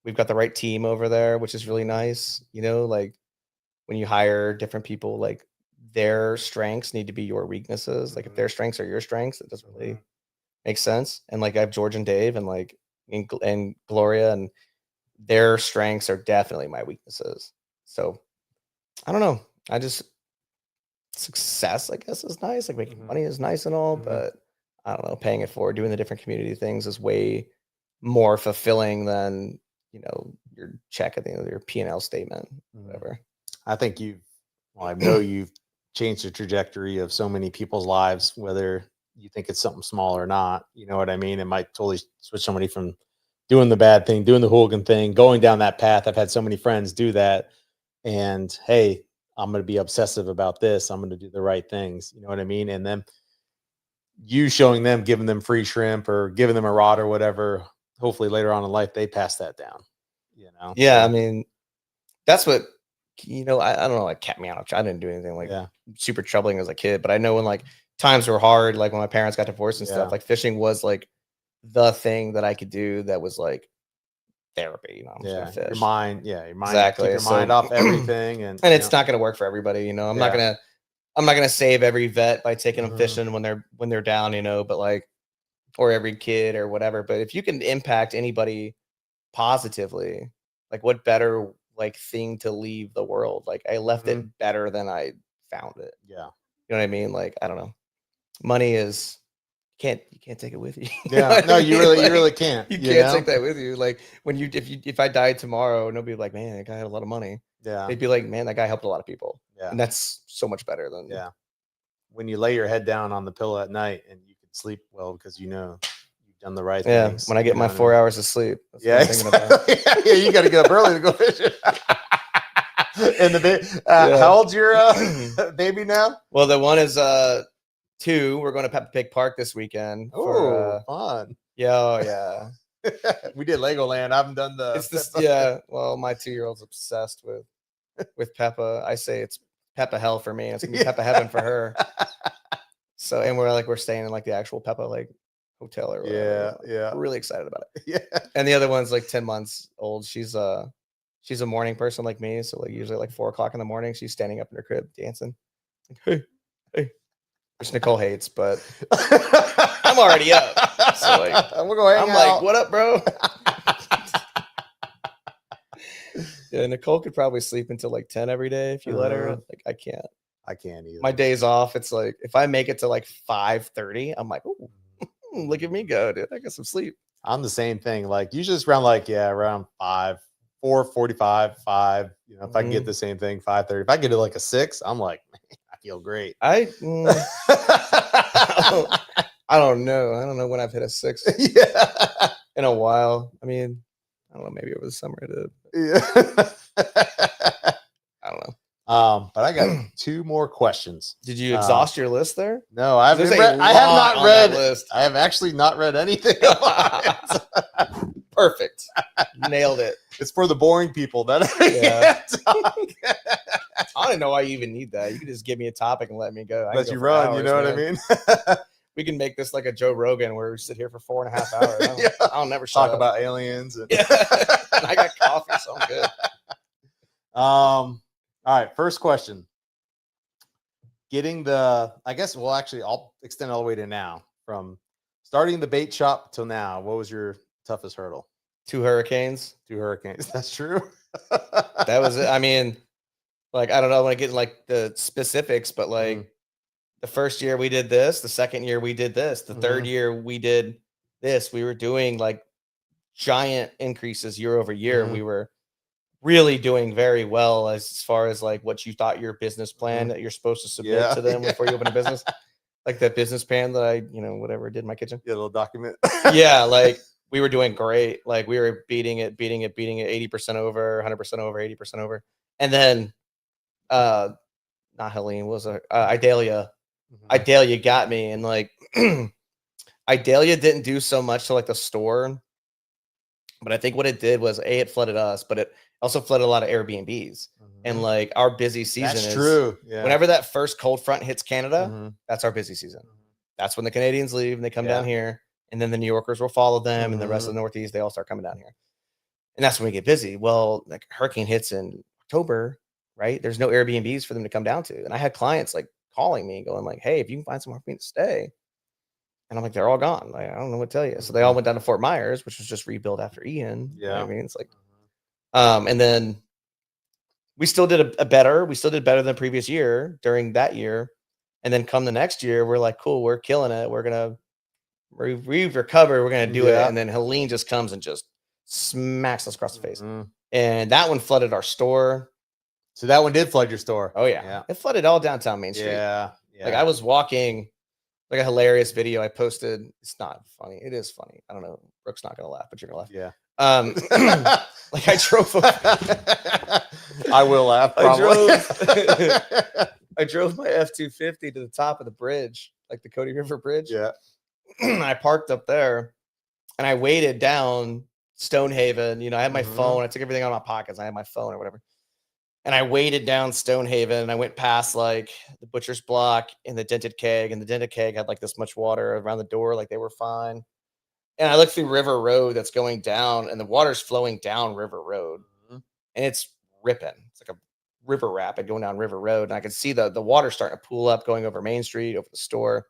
we've got the right team over there, which is really nice. You know, like when you hire different people, like their strengths need to be your weaknesses. Like if their strengths are your strengths, it doesn't really make sense. And like I have George and Dave and like and Gloria, and their strengths are definitely my weaknesses. So I don't know. I just success, I guess, is nice. Like making money is nice and all, but I don't know, paying it forward, doing the different community things is way more fulfilling than, you know, your check at the end of your P&L statement, whatever. I think I know you've changed the trajectory of so many people's lives, whether you think it's something small or not. You know what I mean? It might totally switch somebody from doing the bad thing, doing the hooligan thing, going down that path. I've had so many friends do that. And hey, I'm going to be obsessive about this. I'm going to do the right things. You know what I mean? And then you showing them, giving them free shrimp or giving them a rod or whatever, hopefully later on in life, they pass that down, you know? Yeah. I mean, that's what, you know, I don't know, like kept me out of, I didn't do anything like super troubling as a kid, but I know when like times were hard, like when my parents got divorced and stuff, like fishing was like the thing that I could do that was like therapy, you know. I'm just gonna fish. Your mind, exactly. keep your mind off everything, and it's not gonna work for everybody, you know. I'm not gonna save every vet by taking them fishing when they're down, you know, but like, or every kid or whatever. But if you can impact anybody positively, like what better like thing to leave the world? Like I left it better than I found it. Yeah. You know what I mean? Like, I don't know. Money is you can't take it with you. Yeah, no, you really can't. You can't take that with you. Like when if I died tomorrow, nobody would be like, man, that guy had a lot of money. Yeah, they'd be like, man, that guy helped a lot of people. Yeah, and that's so much better than when you lay your head down on the pillow at night and you can sleep well because you know you've done the right yeah. things. When I get my 4 hours of sleep, that's what I'm thinking about. Yeah, you got to get up early to go fishing. And the how old's your baby now? Well, the one is 2. We're going to Peppa Pig Park this weekend. Oh, fun. Yeah. We did Legoland. I haven't done the. It's this, well, my 2-year-old's obsessed with Peppa. I say it's Peppa hell for me. It's gonna be Peppa heaven for her. So, and we're staying in like the actual Peppa like hotel or whatever. Yeah. We're really excited about it. Yeah. And the other one's like 10 months old. She's a morning person like me. So like usually like 4:00 in the morning, she's standing up in her crib dancing. Like, hey, which Nicole hates, but I'm already up. So like, we're going. I'm like, what up, bro? Yeah, Nicole could probably sleep until like 10 every day if you let her. Like, I can't. I can't either. My days off, it's like if I make it to like 5:30, I'm like, oh, look at me go, dude. I got some sleep. I'm the same thing. Like usually it's around around 4:45, 5. You know, if I can get the same thing, 5:30. If I get to like a 6, I'm like, man, I feel great. I don't know. I don't know when I've hit a 6 in a while. I mean, I don't know. Maybe over the summer I did. Yeah. I don't know. But I got 2 more questions. Did you exhaust your list there? No, I haven't There's a read. I have lot not on read. that list. I have actually not read anything about it. Perfect. Nailed it. It's for the boring people that I don't know why you even need that. You can just give me a topic and let me go. let you run. You know what I mean? We can make this like a Joe Rogan where we sit here for 4.5 hours. I'll never talk about aliens. And I got coffee, so I'm good. All right. First question. Getting I guess, well, actually, I'll extend all the way to now. From starting the bait shop till now, what was your toughest hurdle? 2 hurricanes. 2 hurricanes. That's true. That was it. I mean, like, I don't know when I get like the specifics, but like the first year we did this, the second year we did this, the third year we did this. We were doing like giant increases year over year. We were really doing very well as far as like what you thought your business plan that you're supposed to submit to them before you open a business. Like that business plan that I, whatever, did in my kitchen. Yeah, a little document. Yeah, like we were doing great. Like we were beating it, 80% over, 100% over, 80% over. And then not Helene, was Idalia. Idalia got me, and like Idalia didn't do so much to like the store. But I think what it did was it flooded us, but it also flooded a lot of Airbnbs. And like our busy season is true. Yeah. Whenever that first cold front hits Canada, that's our busy season. That's when the Canadians leave and they come down here, and then the New Yorkers will follow them, and the rest of the Northeast, they all start coming down here. And that's when we get busy. Well, like hurricane hits in October, right? There's no Airbnbs for them to come down to. And I had clients like calling me going like, hey, if you can find somewhere for me to stay. And I'm like, they're all gone. Like, I don't know what to tell you. So they all went down to Fort Myers, which was just rebuilt after Ian. Yeah. You know what I mean, it's like, and then we still did better. We still did better than the previous year during that year. And then come the next year, we're like, cool, we're killing it. We're going to recover. We're going to do it. And then Helene just comes and just smacks us across the face. And that one flooded our store. So that one did flood your store. Oh yeah. It flooded all downtown Main Street. Yeah. Like I was walking, like a hilarious video I posted. It's not funny. It is funny. I don't know. Brooke's not going to laugh, but you're going to laugh. Yeah. Like I drove. I will laugh. Probably. I drove my F-250 to the top of the bridge, like the Cody River Bridge. Yeah. I parked up there, and I waited down Stonehaven. I had my phone. I took everything out of my pockets. I had my phone or whatever. And I waited down Stonehaven, and I went past like the butcher's block and the dented keg, and the dented keg had like this much water around the door, like they were fine. And I looked through River Road that's going down, and the water's flowing down River Road, and it's ripping. It's like a river rapid going down River Road, and I could see the water starting to pool up, going over Main Street, over the store.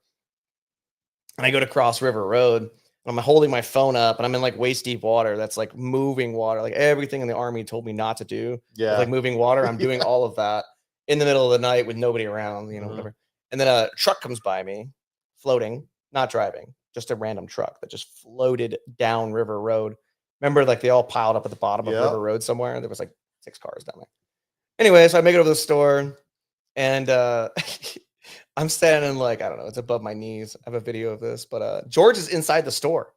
And I go to cross River Road, and I'm holding my phone up, and I'm in like waist deep water. That's like moving water, like everything in the Army told me not to do. Yeah, like moving water. I'm doing all of that in the middle of the night with nobody around, whatever. And then a truck comes by me, floating, not driving, just a random truck that just floated down River Road. Remember, like they all piled up at the bottom of River Road somewhere. There was like 6 cars down there. Anyway, so I make it over to the store, and I'm standing like, I don't know, it's above my knees. I have a video of this, but George is inside the store.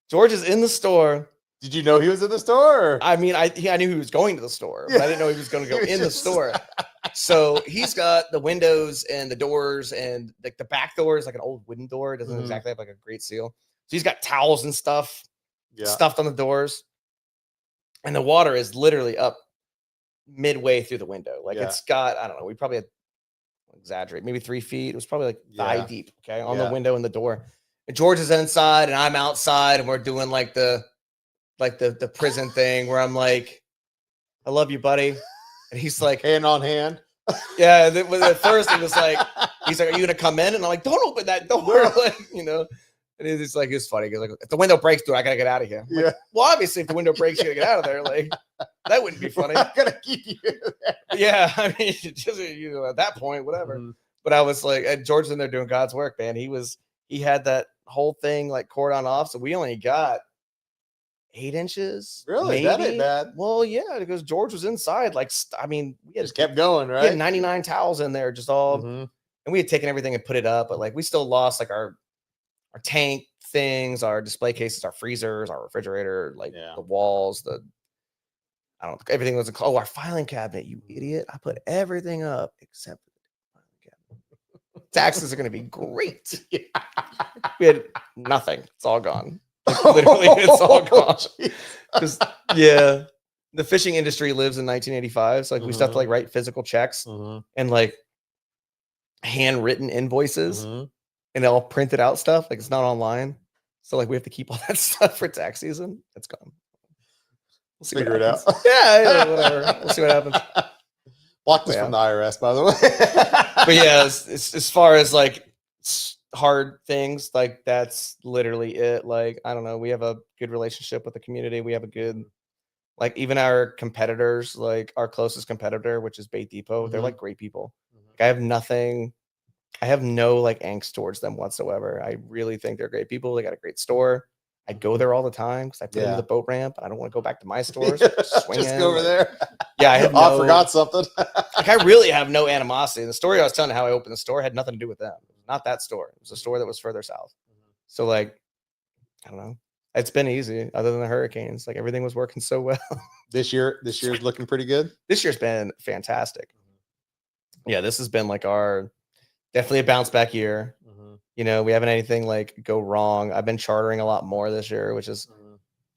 George is in the store. Did you know he was in the store? I mean, I knew he was going to the store, but I didn't know he was going to go in the store. So he's got the windows and the doors, and like the back door is like an old wooden door. It doesn't exactly have like a great seal. So he's got towels and stuff stuffed on the doors. And the water is literally up midway through the window. Like it's got, I don't know, we probably had, exaggerate, maybe 3 feet. It was probably like thigh deep, on the window and the door. And George is inside and I'm outside and we're doing like the prison thing where I'm like, I love you, buddy. And he's like, hand on hand. yeah. At first it was like, he's like, are you gonna come in? And I'm like, don't open that door, like, you know. And it's like, it's funny. He's like, if the window breaks through, I gotta get out of here. I'm like, well, obviously, if the window breaks, you gotta get out of there. Like, that wouldn't be funny. I'm gonna keep you there. Yeah, I mean, just, you know, at that point, whatever. Mhm. But I was like, George's in there doing God's work, man. He had that whole thing like cordon off, so we only got 8 inches. Really? That ain't maybe. bad. Well, yeah, because George was inside. Like, I mean, we Just kept going, we right? had 99 towels in there, just all, Mhm. and we had taken everything and put it up, but like we still lost like our tank things, our display cases, our freezers, our refrigerator, like the walls, everything was our filing cabinet, you idiot. I put everything up except for the filing cabinet. Taxes are going to be great. We had nothing. It's all gone. Like, literally, it's all gone. Just, yeah. The fishing industry lives in 1985. So like we still have to like write physical checks and like handwritten invoices. And all printed out stuff, like it's not online, so like we have to keep all that stuff for tax season. It's gone. We'll see Figure it out. Yeah, whatever. We'll see what happens. Block this from the IRS, by the way. But yeah, as far as like hard things, like that's literally it. Like I don't know, we have a good relationship with the community. We have a good, like even our competitors, like our closest competitor, which is Bait Depot, they're like great people. Like, I have no like angst towards them whatsoever. I really think they're great people. They got a great store. I go there all the time because I put in the boat ramp. I don't want to go back to my stores. Just go over there. Yeah, I I forgot something. Like I really have no animosity. The story I was telling you how I opened the store had nothing to do with them. Not that store. It was a store that was further south. So like, I don't know. It's been easy other than the hurricanes. Like everything was working so well. This year's looking pretty good. This year's been fantastic. Yeah, this has been like our definitely a bounce back year. You know, we haven't had anything like go wrong. I've been chartering a lot more this year, which is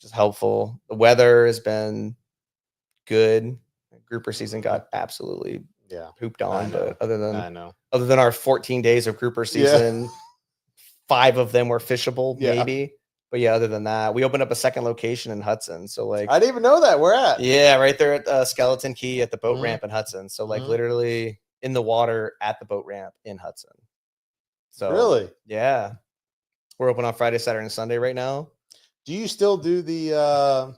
just helpful. The weather has been good. Grouper season got absolutely pooped on, but other than our 14 days of grouper season, 5 of them were fishable, maybe. But yeah, other than that, we opened up a second location in Hudson. So like, I didn't even know that. Where at? Yeah, right there at Skeleton Key at the boat ramp in Hudson. So like literally in the water at the boat ramp in Hudson. So really, yeah, we're open on Friday, Saturday, and Sunday right now. Do you still do the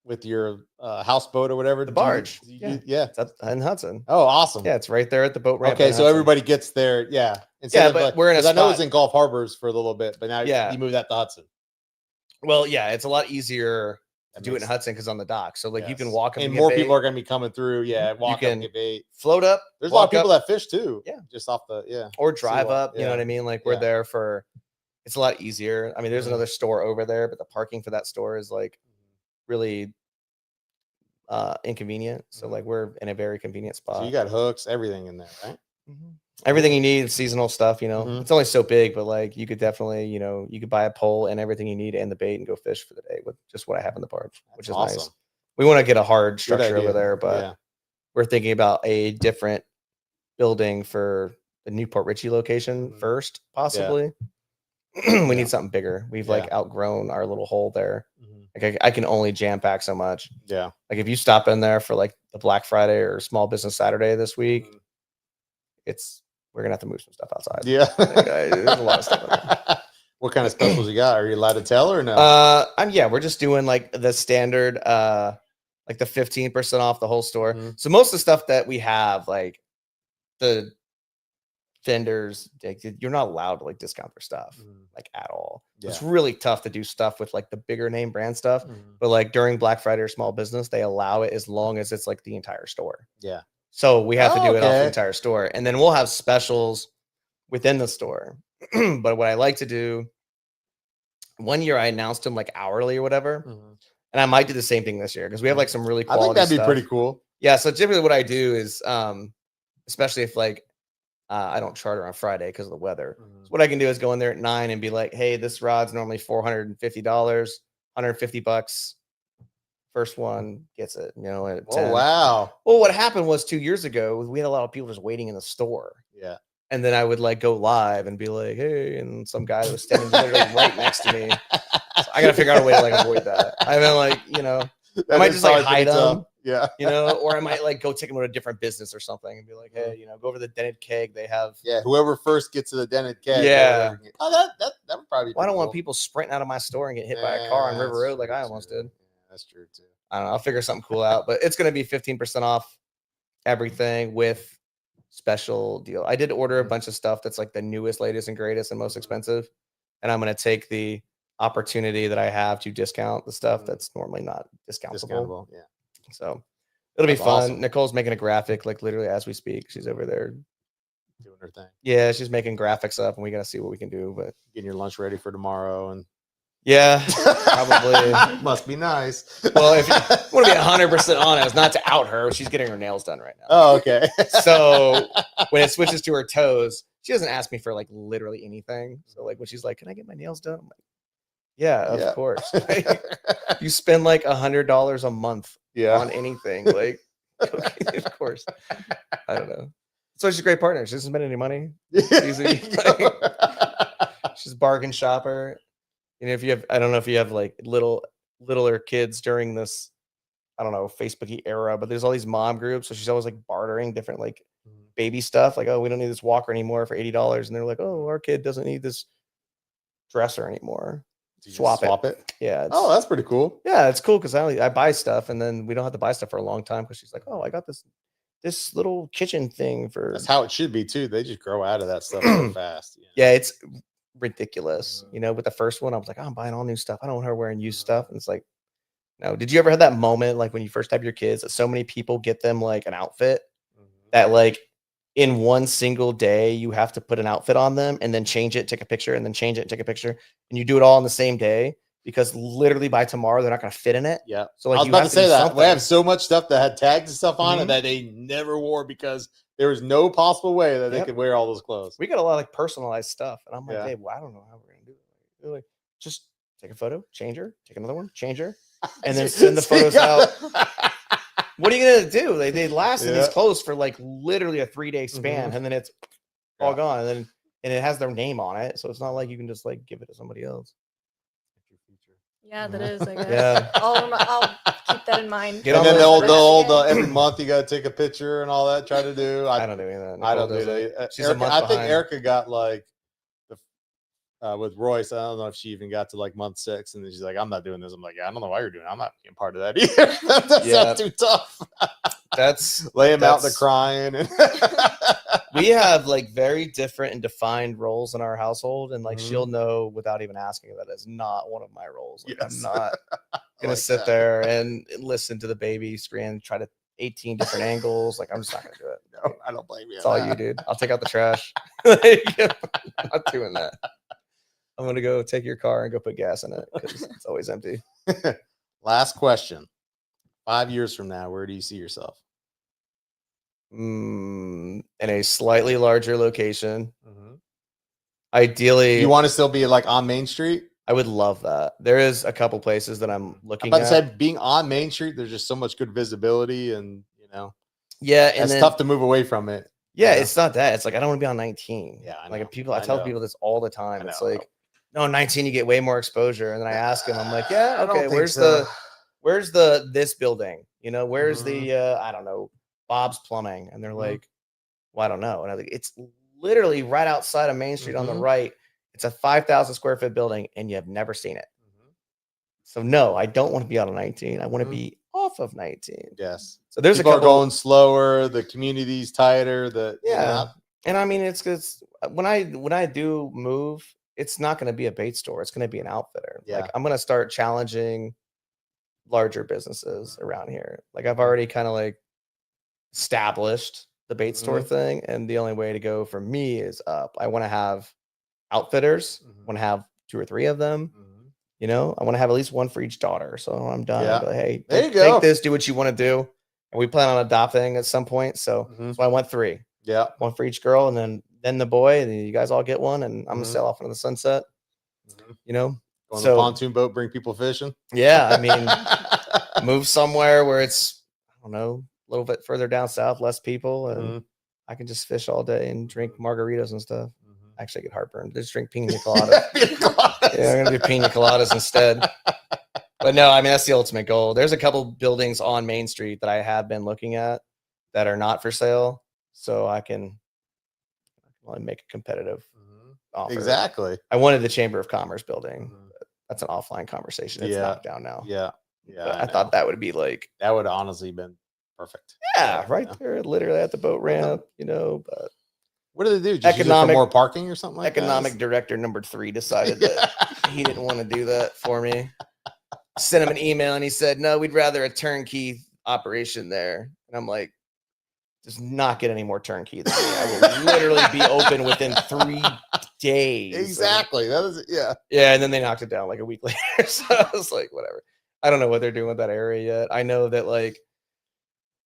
with your houseboat or whatever? The barge? It's in Hudson. Oh, awesome. Yeah, it's right there at the boat ramp. Okay, so everybody gets there. Yeah, but we're in a spot. I know it's in Gulf Harbors for a little bit, but now you move that to Hudson. Well, yeah, it's a lot easier to do it in Hudson because on the dock. So like you can walk up and more people are going to be coming through. Yeah, walk up and get bait. Float up. There's a lot of people that fish too. Yeah, just off the or drive up. You know what I mean? Like we're there for. It's a lot easier. I mean, there's another store over there, but the parking for that store is like really inconvenient. So like we're in a very convenient spot. So you got hooks, everything in there, right? Everything you need, seasonal stuff, you know. It's only so big, but like you could definitely, you know, you could buy a pole and everything you need and the bait and go fish for the day with just what I have in the barge, which is nice. We want to get a hard structure over there, but we're thinking about a different building for the Newport Richie location first, possibly. We need something bigger. We've like outgrown our little hole there. Like I can only jam pack so much. Yeah. Like if you stop in there for like the Black Friday or Small Business Saturday this week, we're gonna have to move some stuff outside. Yeah. There's a lot of stuff in there. What kind of specials you got? Are you allowed to tell or no? We're just doing like the standard like the 15% off the whole store. So most of the stuff that we have, like the vendors, you're not allowed to like discount their stuff like at all. It's really tough to do stuff with like the bigger name brand stuff, but like during Black Friday or Small Business, they allow it as long as it's like the entire store. Yeah. So we have to do it off the entire store, and then we'll have specials within the store. But what I like to do, one year I announced them like hourly or whatever, and I might do the same thing this year because we have like some really quality I think that'd stuff. be pretty cool. Yeah. So typically what I do is, especially if like I don't charter on Friday because of the weather. So what I can do is go in there at 9 and be like, hey, this rod's normally $450, $150. First one gets it, you know, at 10. Oh, wow. Well, what happened was 2 years ago, we had a lot of people just waiting in the store. Yeah. And then I would like go live and be like, hey, and some guy was standing literally right next to me. So I gotta figure out a way to like avoid that. I mean, like, you know, I might just like hide them. Yeah. You know, or I might like go take them to a different business or something and be like, hey, you know, go over to the dented keg. They have whoever first gets to the dented keg. Yeah. Oh, that would probably be Well, I don't cool. want people sprinting out of my store and get hit by a car on River Road like I almost did. Yeah, that's true too. I don't know. I'll figure something cool out, but it's gonna be 15% off everything with special deal. I did order a bunch of stuff that's like the newest, latest, and greatest and most expensive. And I'm gonna take the opportunity that I have to discount the stuff that's normally not discountable. Yeah. So it'll be That's fun. awesome. Nicole's making a graphic like literally as we speak. She's over there Doing her thing. Yeah, she's making graphics up and we gotta see what we can do. But getting your lunch ready for tomorrow and yeah, probably. Must be nice. Well, if you want to be 100% honest, not to out her, she's getting her nails done right now. Oh, okay. So when it switches to her toes, she doesn't ask me for like literally anything. So like when she's like, "Can I get my nails done?" I'm like, "Yeah, of course." You spend like $100 a month on anything, like, okay, of course. I don't know. So she's a great partner. She doesn't spend any money. Easy. She's a bargain shopper. You know, if you have, I don't know if you have like littler kids during this, I don't know, Facebooky era, but there's all these mom groups. So she's always like bartering different like baby stuff. Like, oh, we don't need this walker anymore for $80. And they're like, oh, our kid doesn't need this dresser anymore. Swap it. Yeah. Oh, that's pretty cool. Yeah, it's cool because I buy stuff and then we don't have to buy stuff for a long time because she's like, oh, I got this little kitchen thing for. That's how it should be too. They just grow out of that stuff so fast. Yeah, it's ridiculous. You know, with the first one, I was like, oh, I'm buying all new stuff. I don't want her wearing used stuff. And it's like, no. Did you ever have that moment like when you first have your kids that so many people get them like an outfit that like in one single day you have to put an outfit on them and then change it, take a picture, and then change it, take a picture, and you do it all in the same day because literally by tomorrow they're not going to fit in it. Yeah. So like I was you about have to say do that something. we have so much stuff that had tags and stuff on it that they never wore because there was no possible way that they could wear all those clothes. We got a lot of like personalized stuff, and I'm like, Yeah. Dave, well, I don't know how we're gonna do it. They're like, just take a photo, change her, take another one, change her, and then send the photos out. What are you gonna do? They last in these clothes for like literally a 3-day span, and then it's all gone, and it has their name on it, so it's not like you can just like give it to somebody else. Yeah, that is. I guess. Yeah. I'll keep that in mind. And then the old every month you got to take a picture and all that. Try to do. I don't do any of that. I don't Nicole do does that. She's a month I think behind. Erica got like with Royce. I don't know if she even got to like month 6, and then she's like, "I'm not doing this." I'm like, "Yeah, I don't know why you're doing it. I'm not being part of that either." That sounds too tough. That's lay him out the crying. And we have like very different and defined roles in our household, and like she'll know without even asking that is not one of my roles. Like, I'm not gonna sit there and listen to the baby scream, try to 18 different angles. Like I'm just not gonna do it. No, I don't blame you. It's all you, dude. I'll take out the trash. I'm not doing that. I'm gonna go take your car and go put gas in it because it's always empty. Last question. 5 years from now, where do you see yourself? In a slightly larger location. Ideally, you want to still be like on Main Street? I would love that. There is a couple places that I'm looking at. I'm at. about to say, being on Main Street, there's just so much good visibility, and yeah, and it's tough to move away from it. Yeah, it's not that. It's like I don't want to be on 19. Yeah, I like know. I tell people this all the time. It's like, no, 19, you get way more exposure. And then I ask them, I'm like, yeah, okay, where's this building? You know, where's the I don't know, Bob's Plumbing? And they're like, well, I don't know. And I think it's literally right outside of Main Street on the right. It's a 5,000 square foot building, and you have never seen it. So no, I don't want to be on a 19. I want to be off of 19. Yes. So there's people a couple are going slower. The community's tighter. And I mean, it's when I do move, it's not going to be a bait store. It's going to be an outfitter. Yeah. Like I'm going to start challenging larger businesses around here. Like I've already kind of like established the bait store thing, and the only way to go for me is up. I want to have outfitters. I want to have 2 or 3 of them. You know, I want to have at least one for each daughter. So when I'm done, I'll be like, hey, there you go. Take this, do what you want to do. And we plan on adopting at some point. So, so I want 3. Yeah. One for each girl, and then the boy, and then you guys all get one, and I'm gonna sail off into the sunset. You know, go on the pontoon boat, bring people fishing. Yeah, I mean, move somewhere where it's, I don't know, a little bit further down south, less people, and I can just fish all day and drink margaritas and stuff. Mhm. Actually, I get heartburn. Just drink pina coladas. Yeah, I'm gonna do pina coladas instead. But no, I mean that's the ultimate goal. There's a couple buildings on Main Street that I have been looking at that are not for sale, so I can make a competitive offer. Exactly. I wanted the Chamber of Commerce building. Mhm. That's an offline conversation. It's Yeah. knocked down now. Yeah. But I thought that would be like that would honestly been perfect. yeah, right there, literally at the boat ramp, you know. But what do they do? Just use it for more parking or something like economic that? director number 3 decided that he didn't want to do that for me. Sent him an email and he said, no, we'd rather a turnkey operation there. And I'm like, does not get any more turnkey than me. I will literally be open within 3 days. Exactly. That is yeah. Yeah, and then they knocked it down like a week later. So I was like, whatever. I don't know what they're doing with that area yet. I know that like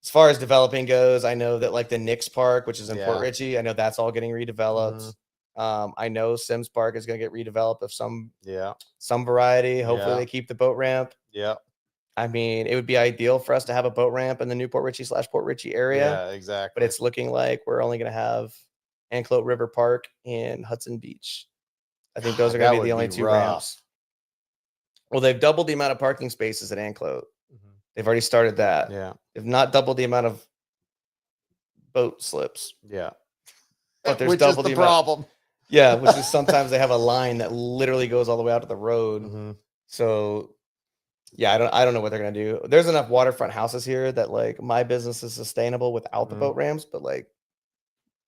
as far as developing goes, I know that like the Knicks Park, which is in Port Richey, I know that's all getting redeveloped. I know Sims Park is going to get redeveloped of some variety. Hopefully they keep the boat ramp. Yeah. I mean, it would be ideal for us to have a boat ramp in the new Port Richey / Port Richey area. Yeah, exactly. But it's looking like we're only going to have Anclote River Park and Hudson Beach. I think those are going to be the only 2 ramps. Well, they've doubled the amount of parking spaces at Anclote. They've already started that. Yeah. They've not doubled the amount of boat slips. Yeah. But there's which double is the the problem. Amount. Yeah, which is sometimes they have a line that literally goes all the way out to the road. So yeah, I don't know what they're gonna do. There's enough waterfront houses here that like my business is sustainable without the boat ramps, but like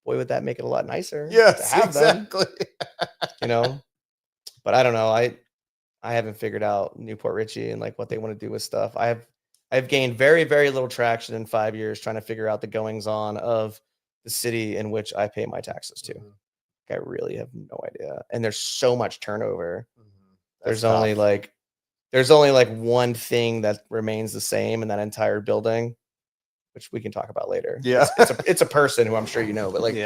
boy, would that make it a lot nicer. Yes, to have exactly. them, you know. But I don't know. I haven't figured out Newport Richey and like what they want to do with stuff. I've gained very, very little traction in 5 years trying to figure out the goings on of the city in which I pay my taxes to. I really have no idea. And there's so much turnover. There's only like one thing that remains the same in that entire building, which we can talk about later. Yeah. It's a person who I'm sure you know, but like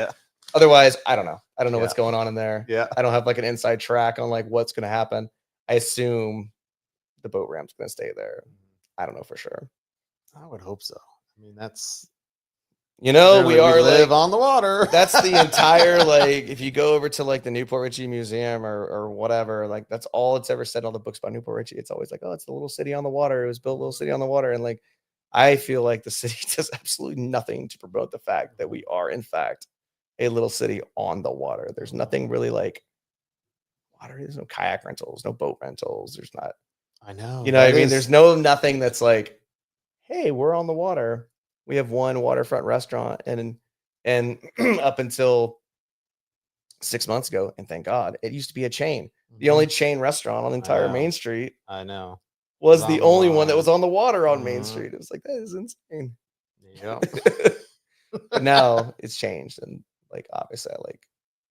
otherwise, I don't know. I don't know what's going on in there. Yeah. I don't have like an inside track on like what's going to happen. I assume the boat ramp's going to stay there. I don't know for sure. I would hope so. I mean, that's we are live like on the water. That's the entire like if you go over to like the Newport Richey Museum or whatever, like that's all it's ever said in all the books about Newport Richey. It's always like, oh, it's the little city on the water. It was built a little city on the water. And like I feel like the city does absolutely nothing to promote the fact that we are in fact a little city on the water. There's nothing really like water. There's no kayak rentals, no boat rentals. There's not. I know. You know what I mean? There's nothing that's like, hey, we're on the water. We have one waterfront restaurant and up until 6 months ago, and thank God, it used to be a chain. The only chain restaurant on the entire Main Street was the only one that was on the water on Main Street. It was like, that is insane. Yeah. But now it's changed. And like, obviously I like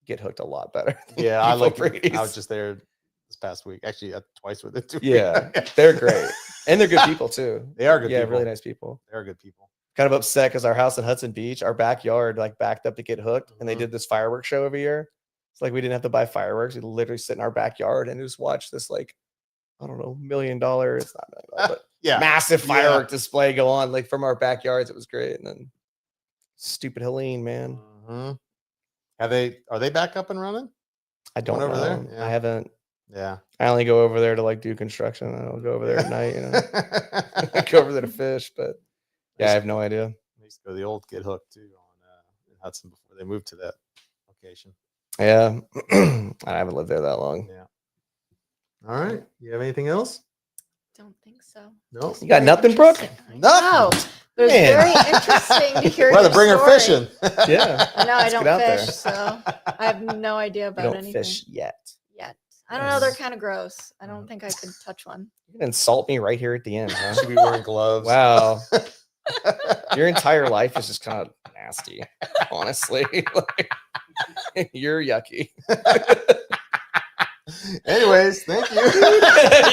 get hooked a lot better. Yeah. I was just there this past week. Actually, twice with it too. Yeah. They're great. And they're good people too. They are good people. Yeah, really nice people. They're good people. Kind of upset because our house in Hudson Beach, our backyard like backed up to get hooked, and they did this fireworks show every year. It's like we didn't have to buy fireworks. We literally sit in our backyard and just watch this like, I don't know, $1 million. It's not $1 million, but massive firework display go on like from our backyards. It was great. And then stupid Helene, man. Are they back up and running? I don't know. Over there? Yeah. I haven't. Yeah. I only go over there to like do construction. I don't go over there at night, you know. I go over there to fish, but yeah, I have no idea. I used to go to the old Get Hooked too in Hudson before they moved to that location. Yeah. I haven't lived there that long. Yeah. All right. You have anything else? Don't think so. No. You got nothing, Brooke? No. But it's very interesting to hear. Well, to bring her fishing. Yeah. No, I don't fish, so I have no idea about anything. Fish yet. I don't know. They're kind of gross. I don't think I could touch one. You can insult me right here at the end, huh? Should be wearing gloves. Wow. Your entire life is just kind of nasty, honestly. You're yucky. Anyways, thank you.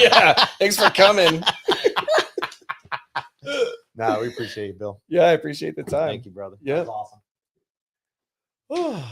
Yeah. Thanks for coming. No, we appreciate you, Bill. Yeah, I appreciate the time. Thank you, brother. Yeah. That was awesome.